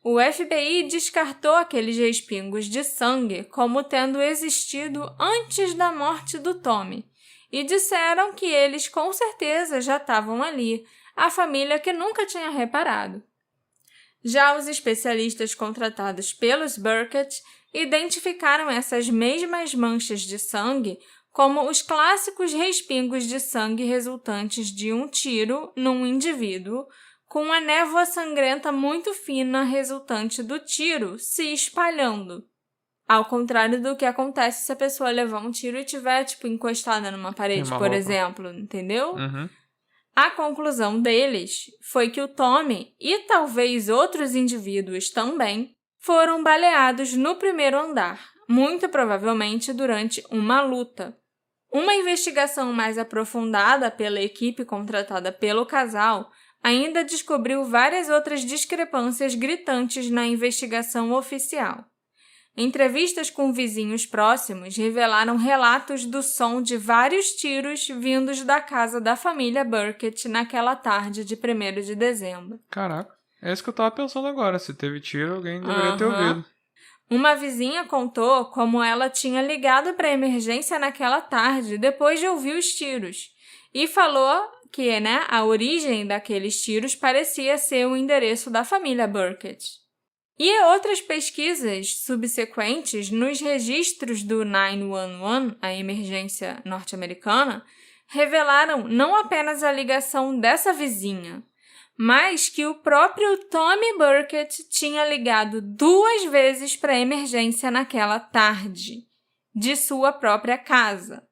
O FBI descartou aqueles respingos de sangue como tendo existido antes da morte do Tommy e disseram que eles com certeza já estavam ali, a família que nunca tinha reparado. Já os especialistas contratados pelos Burkett identificaram essas mesmas manchas de sangue como os clássicos respingos de sangue resultantes de um tiro num indivíduo, com uma névoa sangrenta muito fina resultante do tiro se espalhando. Ao contrário do que acontece se a pessoa levar um tiro e estiver, encostada numa parede, por exemplo, entendeu? Uhum. A conclusão deles foi que o Tommy e talvez outros indivíduos também foram baleados no primeiro andar, muito provavelmente durante uma luta. Uma investigação mais aprofundada pela equipe contratada pelo casal ainda descobriu várias outras discrepâncias gritantes na investigação oficial. Entrevistas com vizinhos próximos revelaram relatos do som de vários tiros vindos da casa da família Burkett naquela tarde de 1º de dezembro. Caraca, é isso que eu tava pensando agora. Se teve tiro, alguém deveria ter ouvido. Uma vizinha contou como ela tinha ligado para a emergência naquela tarde depois de ouvir os tiros e falou que, a origem daqueles tiros parecia ser o endereço da família Burkett. E outras pesquisas subsequentes nos registros do 911, a emergência norte-americana, revelaram não apenas a ligação dessa vizinha, mas que o próprio Tommy Burkett tinha ligado 2 vezes para a emergência naquela tarde, de sua própria casa.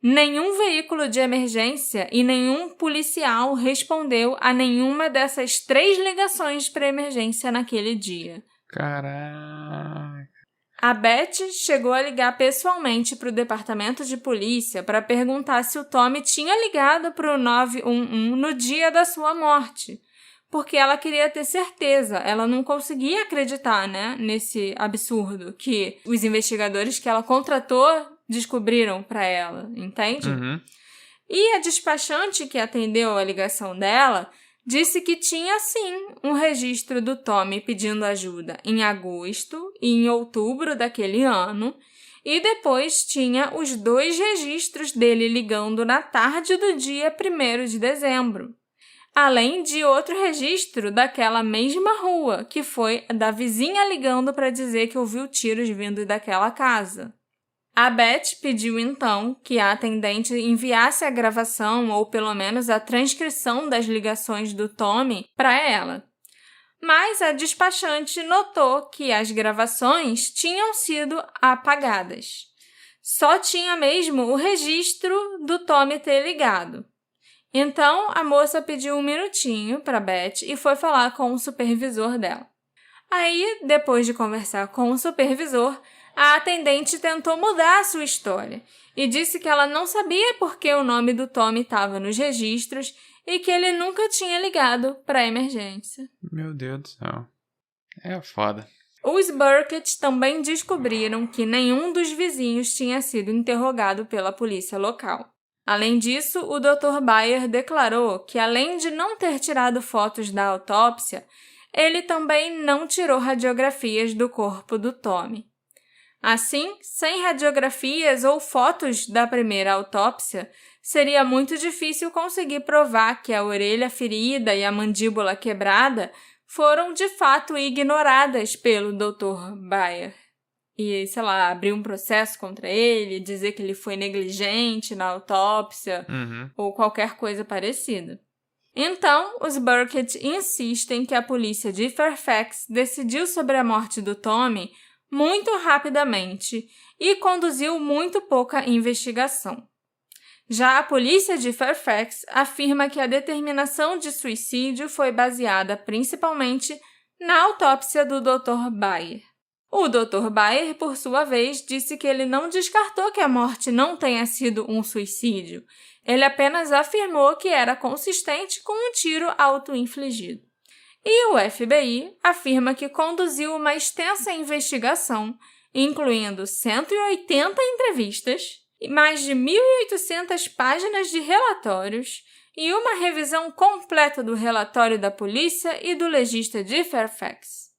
Nenhum veículo de emergência e nenhum policial respondeu a nenhuma dessas 3 ligações para emergência naquele dia. Caraca. A Beth chegou a ligar pessoalmente para o departamento de polícia para perguntar se o Tommy tinha ligado para o 911 no dia da sua morte, porque ela queria ter certeza. Ela não conseguia acreditar, nesse absurdo que os investigadores que ela contratou descobriram para ela, entende? Uhum. E a despachante que atendeu a ligação dela disse que tinha, sim, um registro do Tommy pedindo ajuda em agosto e em outubro daquele ano, e depois tinha os 2 registros dele ligando na tarde do dia 1º de dezembro, além de outro registro daquela mesma rua, que foi da vizinha ligando para dizer que ouviu tiros vindo daquela casa. A Beth pediu, então, que a atendente enviasse a gravação ou, pelo menos, a transcrição das ligações do Tommy para ela. Mas a despachante notou que as gravações tinham sido apagadas. Só tinha mesmo o registro do Tommy ter ligado. Então, a moça pediu um minutinho para Beth e foi falar com o supervisor dela. Aí, depois de conversar com o supervisor, a atendente tentou mudar a sua história e disse que ela não sabia por que o nome do Tommy estava nos registros e que ele nunca tinha ligado para a emergência. Meu Deus do céu. É foda. Os Burkett também descobriram que nenhum dos vizinhos tinha sido interrogado pela polícia local. Além disso, o Dr. Bayer declarou que, além de não ter tirado fotos da autópsia, ele também não tirou radiografias do corpo do Tommy. Assim, sem radiografias ou fotos da primeira autópsia, seria muito difícil conseguir provar que a orelha ferida e a mandíbula quebrada foram de fato ignoradas pelo Dr. Bayer. E, abrir um processo contra ele, dizer que ele foi negligente na autópsia ou qualquer coisa parecida. Então, os Burkett insistem que a polícia de Fairfax decidiu sobre a morte do Tommy muito rapidamente e conduziu muito pouca investigação. Já a polícia de Fairfax afirma que a determinação de suicídio foi baseada principalmente na autópsia do Dr. Bayer. O Dr. Bayer, por sua vez, disse que ele não descartou que a morte não tenha sido um suicídio. Ele apenas afirmou que era consistente com um tiro auto-infligido. E o FBI afirma que conduziu uma extensa investigação, incluindo 180 entrevistas, mais de 1.800 páginas de relatórios e uma revisão completa do relatório da polícia e do legista de Fairfax.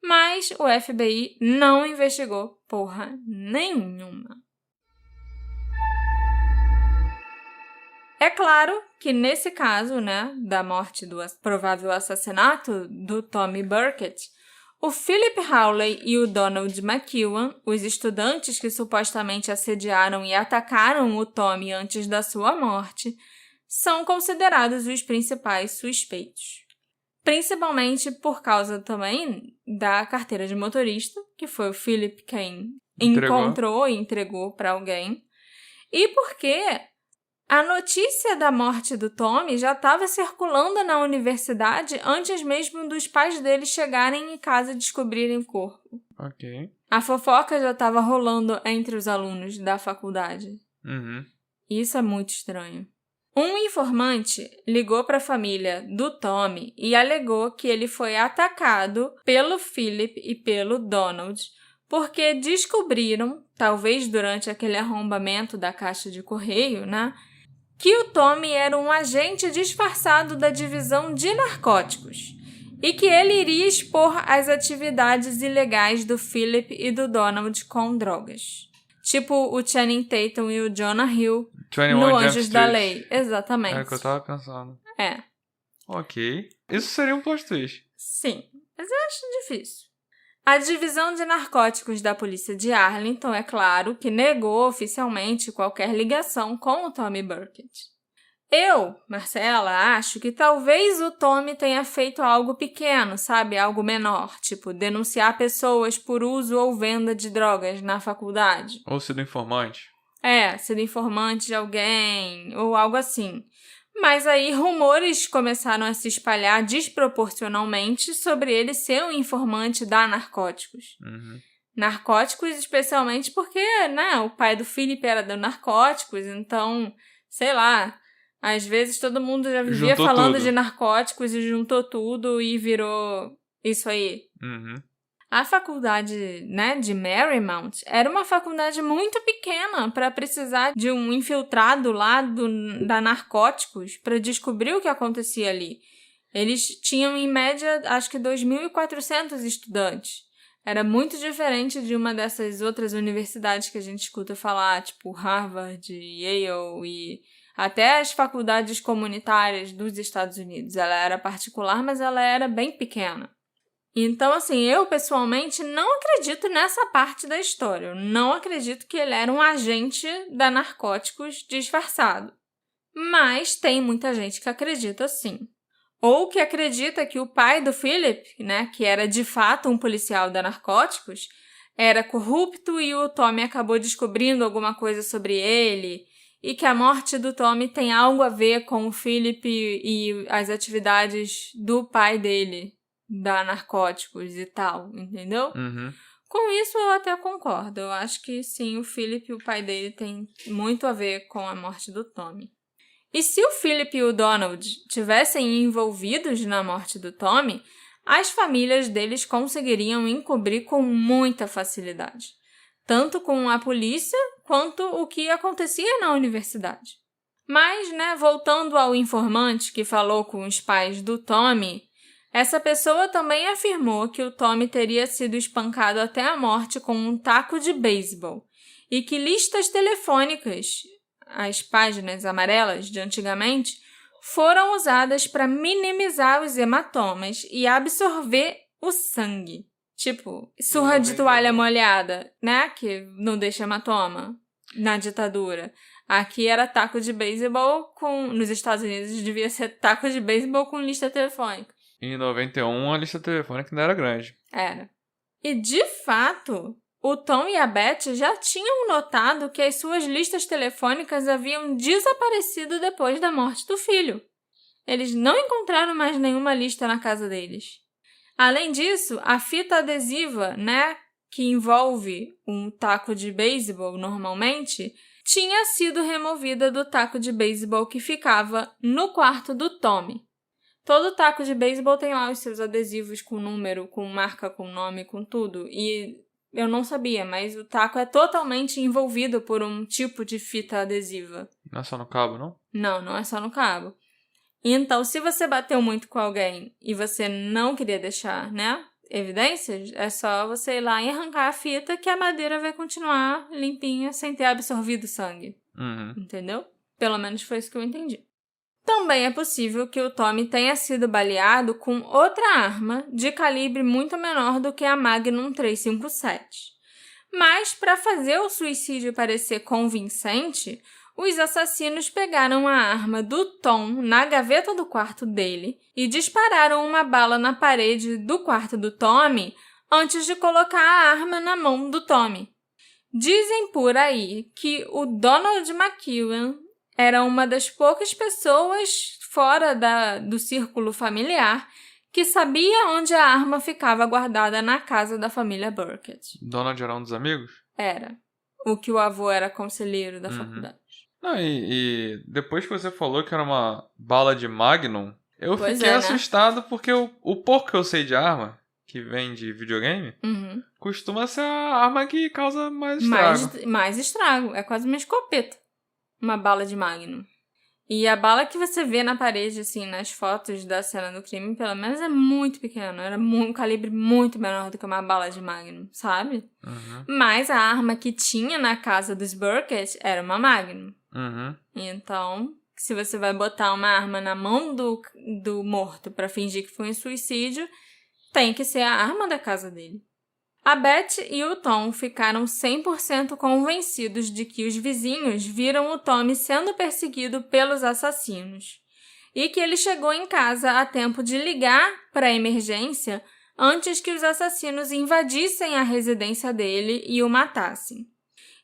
Mas o FBI não investigou porra nenhuma. É claro que nesse caso, da morte do provável assassinato do Tommy Burkett, o Philip Hawley e o Donald McEwan, os estudantes que supostamente assediaram e atacaram o Tommy antes da sua morte, são considerados os principais suspeitos. Principalmente por causa também da carteira de motorista, que foi o Philip quem encontrou e entregou para alguém, e porque A notícia da morte do Tommy já estava circulando na universidade antes mesmo dos pais dele chegarem em casa e descobrirem o corpo. Ok. A fofoca já estava rolando entre os alunos da faculdade. Uhum. Isso é muito estranho. Um informante ligou para a família do Tommy e alegou que ele foi atacado pelo Philip e pelo Donald porque descobriram, talvez durante aquele arrombamento da caixa de correio, né, que o Tommy era um agente disfarçado da divisão de narcóticos e que ele iria expor as atividades ilegais do Philip e do Donald com drogas. Tipo o Channing Tatum e o Jonah Hill 21 no Jump Anjos da Street. Lei. Exatamente. É o que eu tava pensando. É, Ok. Isso seria um plot twist. sim. Mas eu acho difícil. A divisão de narcóticos da polícia de Arlington, é claro, que negou oficialmente qualquer ligação com o Tommy Burkett. Eu, Marcela, acho que talvez o Tommy tenha feito algo pequeno, sabe? Algo menor, tipo denunciar pessoas por uso ou venda de drogas na faculdade. Ou sido informante. Sido informante de alguém, ou algo assim. Mas aí rumores começaram a se espalhar desproporcionalmente sobre ele ser um informante da narcóticos. Uhum. Narcóticos especialmente porque, né, o pai do Philip era do narcóticos, então, sei lá, às vezes todo mundo já vivia Juntou falando tudo. de narcóticos e juntou tudo e virou isso aí. Uhum. A faculdade, né, de Marymount era uma faculdade muito pequena para precisar de um infiltrado lá da narcóticos para descobrir o que acontecia ali. Eles tinham, em média, acho que 2.400 estudantes. Era muito diferente de uma dessas outras universidades que a gente escuta falar, tipo Harvard, Yale e até as faculdades comunitárias dos Estados Unidos. Ela era particular, mas ela era bem pequena. Então, assim, eu pessoalmente não acredito nessa parte da história. Eu não acredito que ele era um agente da narcóticos disfarçado. Mas tem muita gente que acredita sim. Ou que acredita que o pai do Philip, né, que era de fato um policial da narcóticos, era corrupto e o Tommy acabou descobrindo alguma coisa sobre ele, e que a morte do Tommy tem algo a ver com o Philip e as atividades do pai dele, da narcóticos e tal, entendeu? Uhum. Com isso eu até concordo. Eu acho que sim, o Philip e o pai dele têm muito a ver com a morte do Tommy. E se o Philip e o Donald tivessem envolvidos na morte do Tommy, as famílias deles conseguiriam encobrir com muita facilidade. Tanto com a polícia, quanto o que acontecia na universidade. Mas, né, voltando ao informante que falou com os pais do Tommy, essa pessoa também afirmou que o Tommy teria sido espancado até a morte com um taco de beisebol e que listas telefônicas, as páginas amarelas de antigamente, foram usadas para minimizar os hematomas e absorver o sangue. Tipo, surra de toalha molhada, né? Que não deixa hematoma na ditadura. Aqui era taco de beisebol nos Estados Unidos devia ser taco de beisebol com lista telefônica. Em 91, a lista telefônica ainda era grande. Era. E, de fato, o Tom e a Beth já tinham notado que as suas listas telefônicas haviam desaparecido depois da morte do filho. Eles não encontraram mais nenhuma lista na casa deles. Além disso, a fita adesiva, né, que envolve um taco de beisebol normalmente, tinha sido removida do taco de beisebol que ficava no quarto do Tommy. Todo taco de beisebol tem lá os seus adesivos com número, com marca, com nome, com tudo. E eu não sabia, mas o taco é totalmente envolvido por um tipo de fita adesiva. Não é só no cabo, não? Não, não é só no cabo. Então, se você bateu muito com alguém e você não queria deixar, né, evidências, é só você ir lá e arrancar a fita que a madeira vai continuar limpinha sem ter absorvido sangue. Uhum. Entendeu? Pelo menos foi isso que eu entendi. Também é possível que o Tommy tenha sido baleado com outra arma de calibre muito menor do que a Magnum 357. Mas, para fazer o suicídio parecer convincente, os assassinos pegaram a arma do Tom na gaveta do quarto dele e dispararam uma bala na parede do quarto do Tommy antes de colocar a arma na mão do Tommy. Dizem por aí que o Donald McEwen era uma das poucas pessoas fora do círculo familiar que sabia onde a arma ficava guardada na casa da família Burkett. Donald era um dos amigos? Era. O que o avô era conselheiro da faculdade. Não, e depois que você falou que era uma bala de Magnum, eu fiquei assustado porque o pouco que eu sei de arma, que vem de videogame, costuma ser a arma que causa mais estrago. Mais estrago. É quase uma escopeta. Uma bala de Magnum. E a bala que você vê na parede, assim, nas fotos da cena do crime, pelo menos é muito pequena. Era um calibre muito menor do que uma bala de Magnum, sabe? Mas a arma que tinha na casa dos Burkett era uma Magnum. Então, se você vai botar uma arma na mão do morto pra fingir que foi um suicídio, tem que ser a arma da casa dele. A Beth e o Tom ficaram 100% convencidos de que os vizinhos viram o Tommy sendo perseguido pelos assassinos e que ele chegou em casa a tempo de ligar para a emergência antes que os assassinos invadissem a residência dele e o matassem.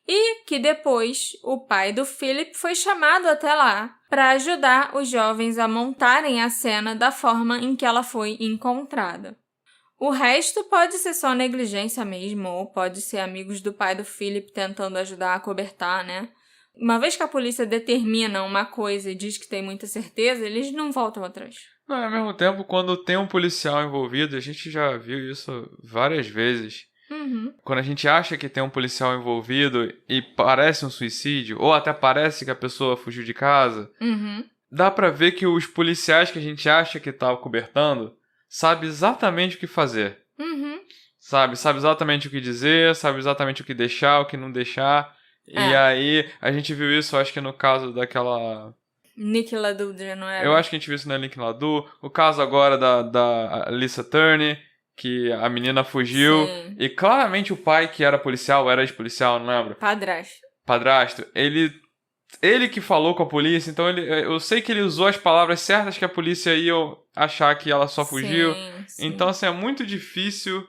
E que depois o pai do Philip foi chamado até lá para ajudar os jovens a montarem a cena da forma em que ela foi encontrada. O resto pode ser só negligência mesmo, ou pode ser amigos do pai do Philip tentando ajudar a cobertar, né? Uma vez que a polícia determina uma coisa e diz que tem muita certeza, eles não voltam atrás. Não, ao mesmo tempo, quando tem um policial envolvido, a gente já viu isso várias vezes. Quando a gente acha que tem um policial envolvido e parece um suicídio, ou até parece que a pessoa fugiu de casa, dá pra ver que os policiais que a gente acha que tá cobertando sabe exatamente o que fazer. Sabe exatamente o que dizer, sabe exatamente o que deixar, o que não deixar. E aí, a gente viu isso, acho que no caso daquela... Nick LaDue, não era? Eu acho que a gente viu isso na Nick LaDue. O caso agora da Lisa Turney, que a menina fugiu. Sim. E claramente o pai, que era policial, era ex-policial, não lembro? Padrasto. Ele que falou com a polícia, então eu sei que ele usou as palavras certas que a polícia ia achar que ela só fugiu. Sim. Então, assim, é muito difícil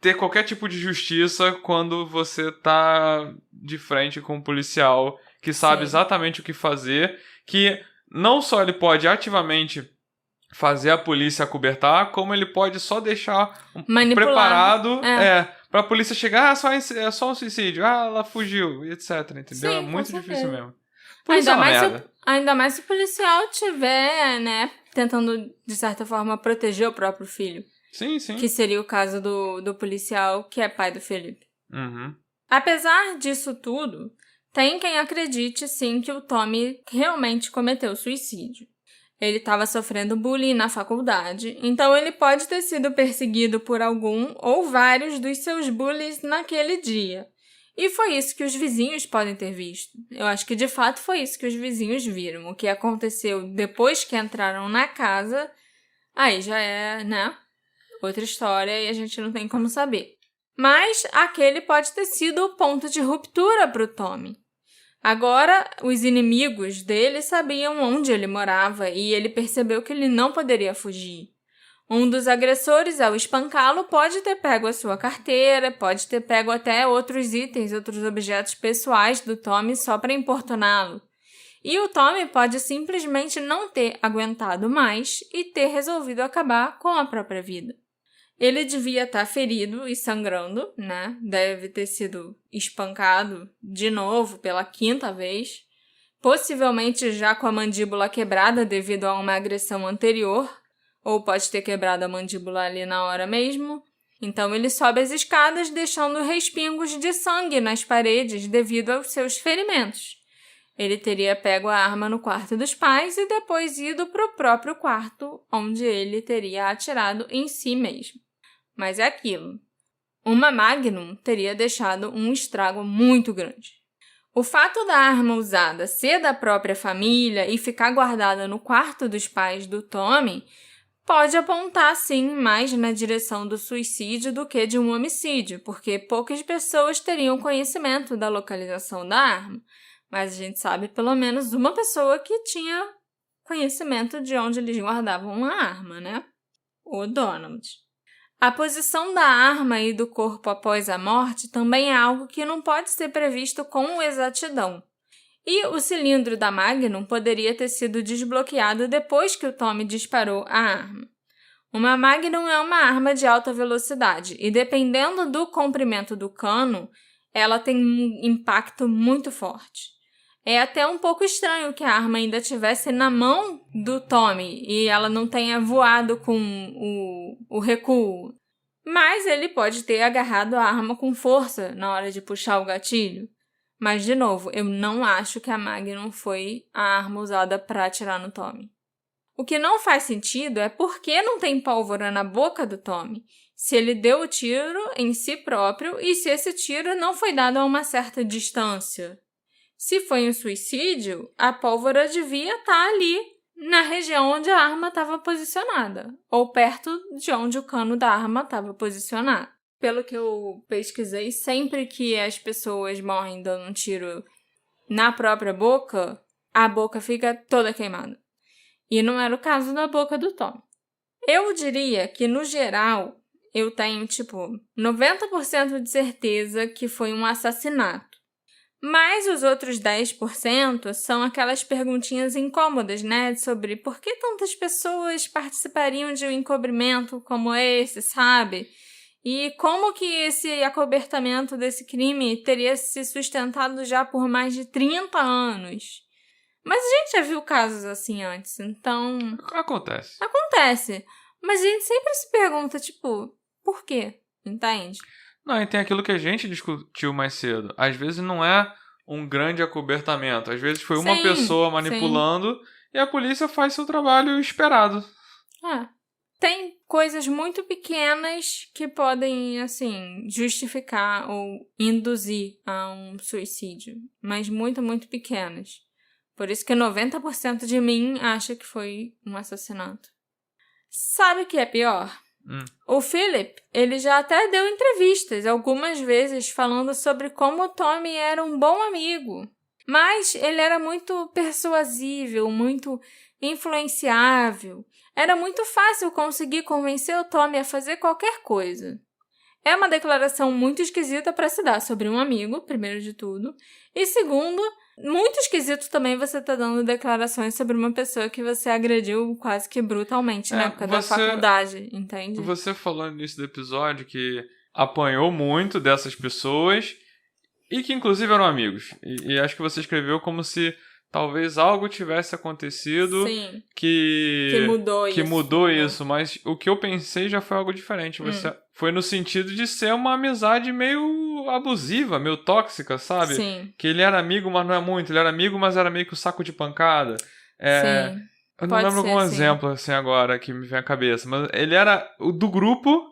ter qualquer tipo de justiça quando você tá de frente com um policial que sabe exatamente o que fazer, que não só ele pode ativamente fazer a polícia acobertar, como ele pode só deixar preparado pra polícia chegar, é só um suicídio, ela fugiu, etc, entendeu? Sim, é muito difícil mesmo. Ainda mais se o policial tiver, né, tentando, de certa forma, proteger o próprio filho. Sim. Que seria o caso do policial que é pai do Felipe. Apesar disso tudo, tem quem acredite, sim, que o Tommy realmente cometeu suicídio. Ele estava sofrendo bullying na faculdade, então ele pode ter sido perseguido por algum ou vários dos seus bullies naquele dia. E foi isso que os vizinhos podem ter visto. Eu acho que de fato foi isso que os vizinhos viram. O que aconteceu depois que entraram na casa, aí já é, né, outra história e a gente não tem como saber. Mas aquele pode ter sido o ponto de ruptura para o Tommy. Agora, os inimigos dele sabiam onde ele morava e ele percebeu que ele não poderia fugir. Um dos agressores, ao espancá-lo, pode ter pego a sua carteira, pode ter pego até outros itens, outros objetos pessoais do Tommy só para importuná-lo. E o Tommy pode simplesmente não ter aguentado mais e ter resolvido acabar com a própria vida. Ele devia estar ferido e sangrando, né? Deve ter sido espancado de novo pela 5ª vez. Possivelmente já com a mandíbula quebrada devido a uma agressão anterior. Ou pode ter quebrado a mandíbula ali na hora mesmo. Então ele sobe as escadas deixando respingos de sangue nas paredes devido aos seus ferimentos. Ele teria pego a arma no quarto dos pais e depois ido para o próprio quarto, onde ele teria atirado em si mesmo. Mas é aquilo. Uma Magnum teria deixado um estrago muito grande. O fato da arma usada ser da própria família e ficar guardada no quarto dos pais do Tommy pode apontar, sim, mais na direção do suicídio do que de um homicídio, porque poucas pessoas teriam conhecimento da localização da arma. Mas a gente sabe pelo menos uma pessoa que tinha conhecimento de onde eles guardavam a arma, né? O Donald. A posição da arma e do corpo após a morte também é algo que não pode ser previsto com exatidão. E o cilindro da Magnum poderia ter sido desbloqueado depois que o Tommy disparou a arma. Uma Magnum é uma arma de alta velocidade e, dependendo do comprimento do cano, ela tem um impacto muito forte. É até um pouco estranho que a arma ainda estivesse na mão do Tommy e ela não tenha voado com o recuo. Mas ele pode ter agarrado a arma com força na hora de puxar o gatilho. Mas, de novo, eu não acho que a Magnum foi a arma usada para atirar no Tommy. O que não faz sentido é por que não tem pólvora na boca do Tommy, se ele deu o tiro em si próprio e se esse tiro não foi dado a uma certa distância. Se foi um suicídio, a pólvora devia estar ali, na região onde a arma estava posicionada, ou perto de onde o cano da arma estava posicionado. Pelo que eu pesquisei, sempre que as pessoas morrem dando um tiro na própria boca, a boca fica toda queimada. E não era o caso da boca do Tom. Eu diria que, no geral, eu tenho, 90% de certeza que foi um assassinato. Mas os outros 10% são aquelas perguntinhas incômodas, né? Sobre por que tantas pessoas participariam de um encobrimento como esse, sabe? E como que esse acobertamento desse crime teria se sustentado já por mais de 30 anos? Mas a gente já viu casos assim antes, então... Acontece. Mas a gente sempre se pergunta, por quê? Entende? Não, e tem aquilo que a gente discutiu mais cedo. Às vezes não é um grande acobertamento. Às vezes foi uma pessoa manipulando e a polícia faz seu trabalho esperado. Tem coisas muito pequenas que podem, justificar ou induzir a um suicídio. Mas muito, muito pequenas. Por isso que 90% de mim acha que foi um assassinato. Sabe o que é pior? O Philip, ele já até deu entrevistas algumas vezes falando sobre como o Tommy era um bom amigo. Mas ele era muito persuasível, muito influenciável. Era muito fácil conseguir convencer o Tommy a fazer qualquer coisa. É uma declaração muito esquisita para se dar sobre um amigo, primeiro de tudo. E segundo, muito esquisito também você tá dando declarações sobre uma pessoa que você agrediu quase que brutalmente na época da faculdade, entende? Você falou no início do episódio que apanhou muito dessas pessoas e que inclusive eram amigos. E acho que você escreveu como se talvez algo tivesse acontecido que mudou isso. Mas o que eu pensei já foi algo diferente. Foi no sentido de ser uma amizade meio abusiva, meio tóxica, sabe? Sim. Que ele era amigo, mas não é muito. Ele era amigo, mas era meio que o saco de pancada. Sim. Eu não lembro algum exemplo assim agora que me vem à cabeça. Mas ele era do grupo,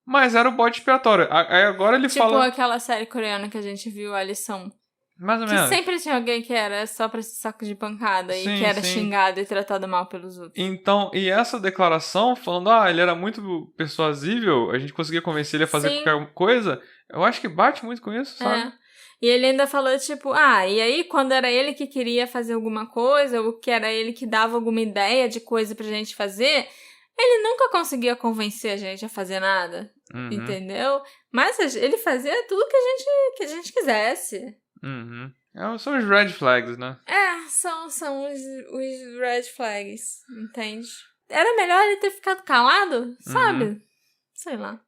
mas era o bode expiatório. Aí agora ele fala... Tipo aquela série coreana que a gente viu, a lição. Mais ou menos. Que sempre tinha alguém que era só pra esse saco de pancada e que era xingado e tratado mal pelos outros. Então, e essa declaração, falando, ele era muito persuasível, a gente conseguia convencer ele a fazer qualquer coisa, eu acho que bate muito com isso, sabe? E ele ainda falou, e aí quando era ele que queria fazer alguma coisa, ou que era ele que dava alguma ideia de coisa pra gente fazer, ele nunca conseguia convencer a gente a fazer nada, entendeu? Mas ele fazia tudo que a gente quisesse. São os red flags, né? São os red flags, entende? Era melhor ele ter ficado calado, sabe? Sei lá.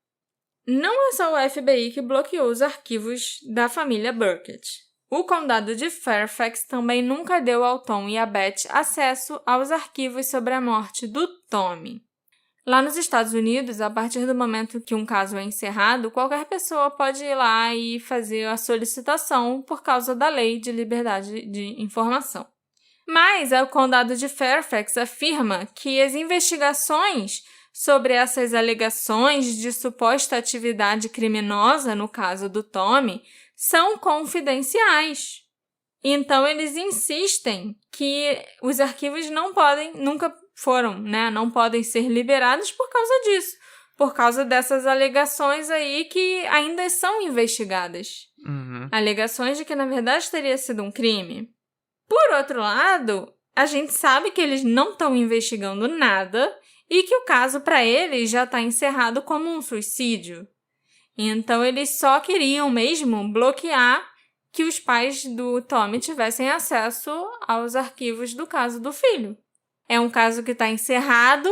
Não é só o FBI que bloqueou os arquivos da família Burkett. O condado de Fairfax também nunca deu ao Tom e à Beth acesso aos arquivos sobre a morte do Tommy. Lá nos Estados Unidos, a partir do momento que um caso é encerrado, qualquer pessoa pode ir lá e fazer a solicitação por causa da lei de liberdade de informação. Mas o condado de Fairfax afirma que as investigações sobre essas alegações de suposta atividade criminosa, no caso do Tommy, são confidenciais. Então, eles insistem que os arquivos não podem ser liberados por causa disso, por causa dessas alegações aí que ainda são investigadas. Alegações de que, na verdade, teria sido um crime. Por outro lado, a gente sabe que eles não estão investigando nada e que o caso, para eles, já está encerrado como um suicídio. Então, eles só queriam mesmo bloquear que os pais do Tommy tivessem acesso aos arquivos do caso do filho. É um caso que está encerrado,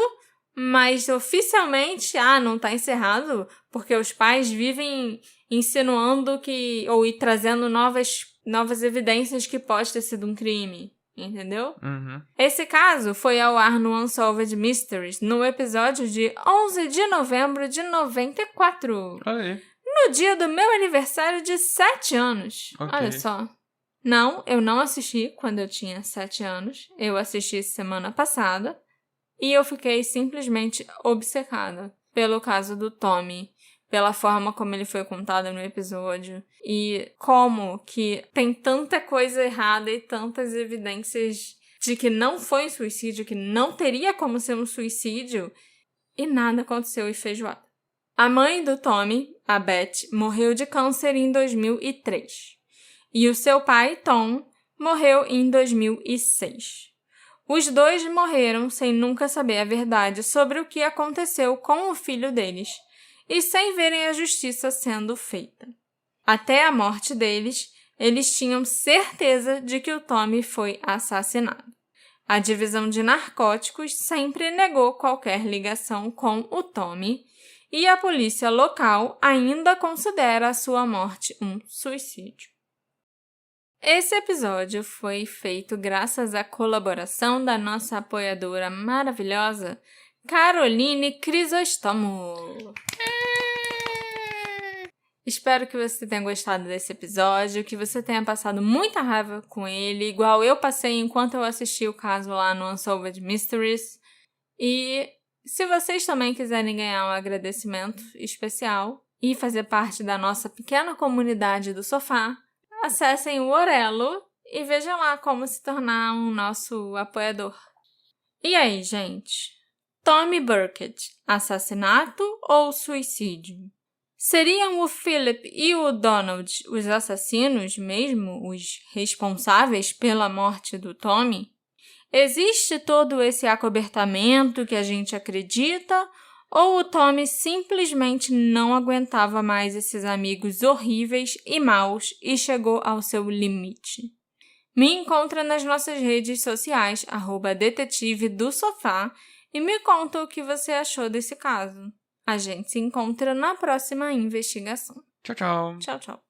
mas oficialmente, não está encerrado, porque os pais vivem insinuando ou trazendo novas evidências que pode ter sido um crime, entendeu? Uhum. Esse caso foi ao ar no Unsolved Mysteries, no episódio de 11 de novembro de 94. Aí. No dia do meu aniversário de 7 anos. Ok. Olha só. Não, eu não assisti quando eu tinha 7 anos. Eu assisti semana passada. E eu fiquei simplesmente obcecada pelo caso do Tommy. Pela forma como ele foi contado no episódio. E como que tem tanta coisa errada e tantas evidências de que não foi um suicídio, que não teria como ser um suicídio. E nada aconteceu e feijoada. A mãe do Tommy, a Beth, morreu de câncer em 2003. E o seu pai, Tom, morreu em 2006. Os dois morreram sem nunca saber a verdade sobre o que aconteceu com o filho deles e sem verem a justiça sendo feita. Até a morte deles, eles tinham certeza de que o Tommy foi assassinado. A divisão de narcóticos sempre negou qualquer ligação com o Tommy e a polícia local ainda considera a sua morte um suicídio. Esse episódio foi feito graças à colaboração da nossa apoiadora maravilhosa, Caroline Crisostomo. Espero que você tenha gostado desse episódio, que você tenha passado muita raiva com ele, igual eu passei enquanto eu assisti o caso lá no Unsolved Mysteries. E se vocês também quiserem ganhar um agradecimento especial e fazer parte da nossa pequena comunidade do sofá, acessem o Orelo e vejam lá como se tornar um nosso apoiador. E aí, gente? Tommy Burkett, assassinato ou suicídio? Seriam o Philip e o Donald os assassinos mesmo, os responsáveis pela morte do Tommy? Existe todo esse acobertamento que a gente acredita, ou o Tommy simplesmente não aguentava mais esses amigos horríveis e maus e chegou ao seu limite? Me encontra nas nossas redes sociais, @detetive do sofá, e me conta o que você achou desse caso. A gente se encontra na próxima investigação. Tchau, tchau. Tchau, tchau.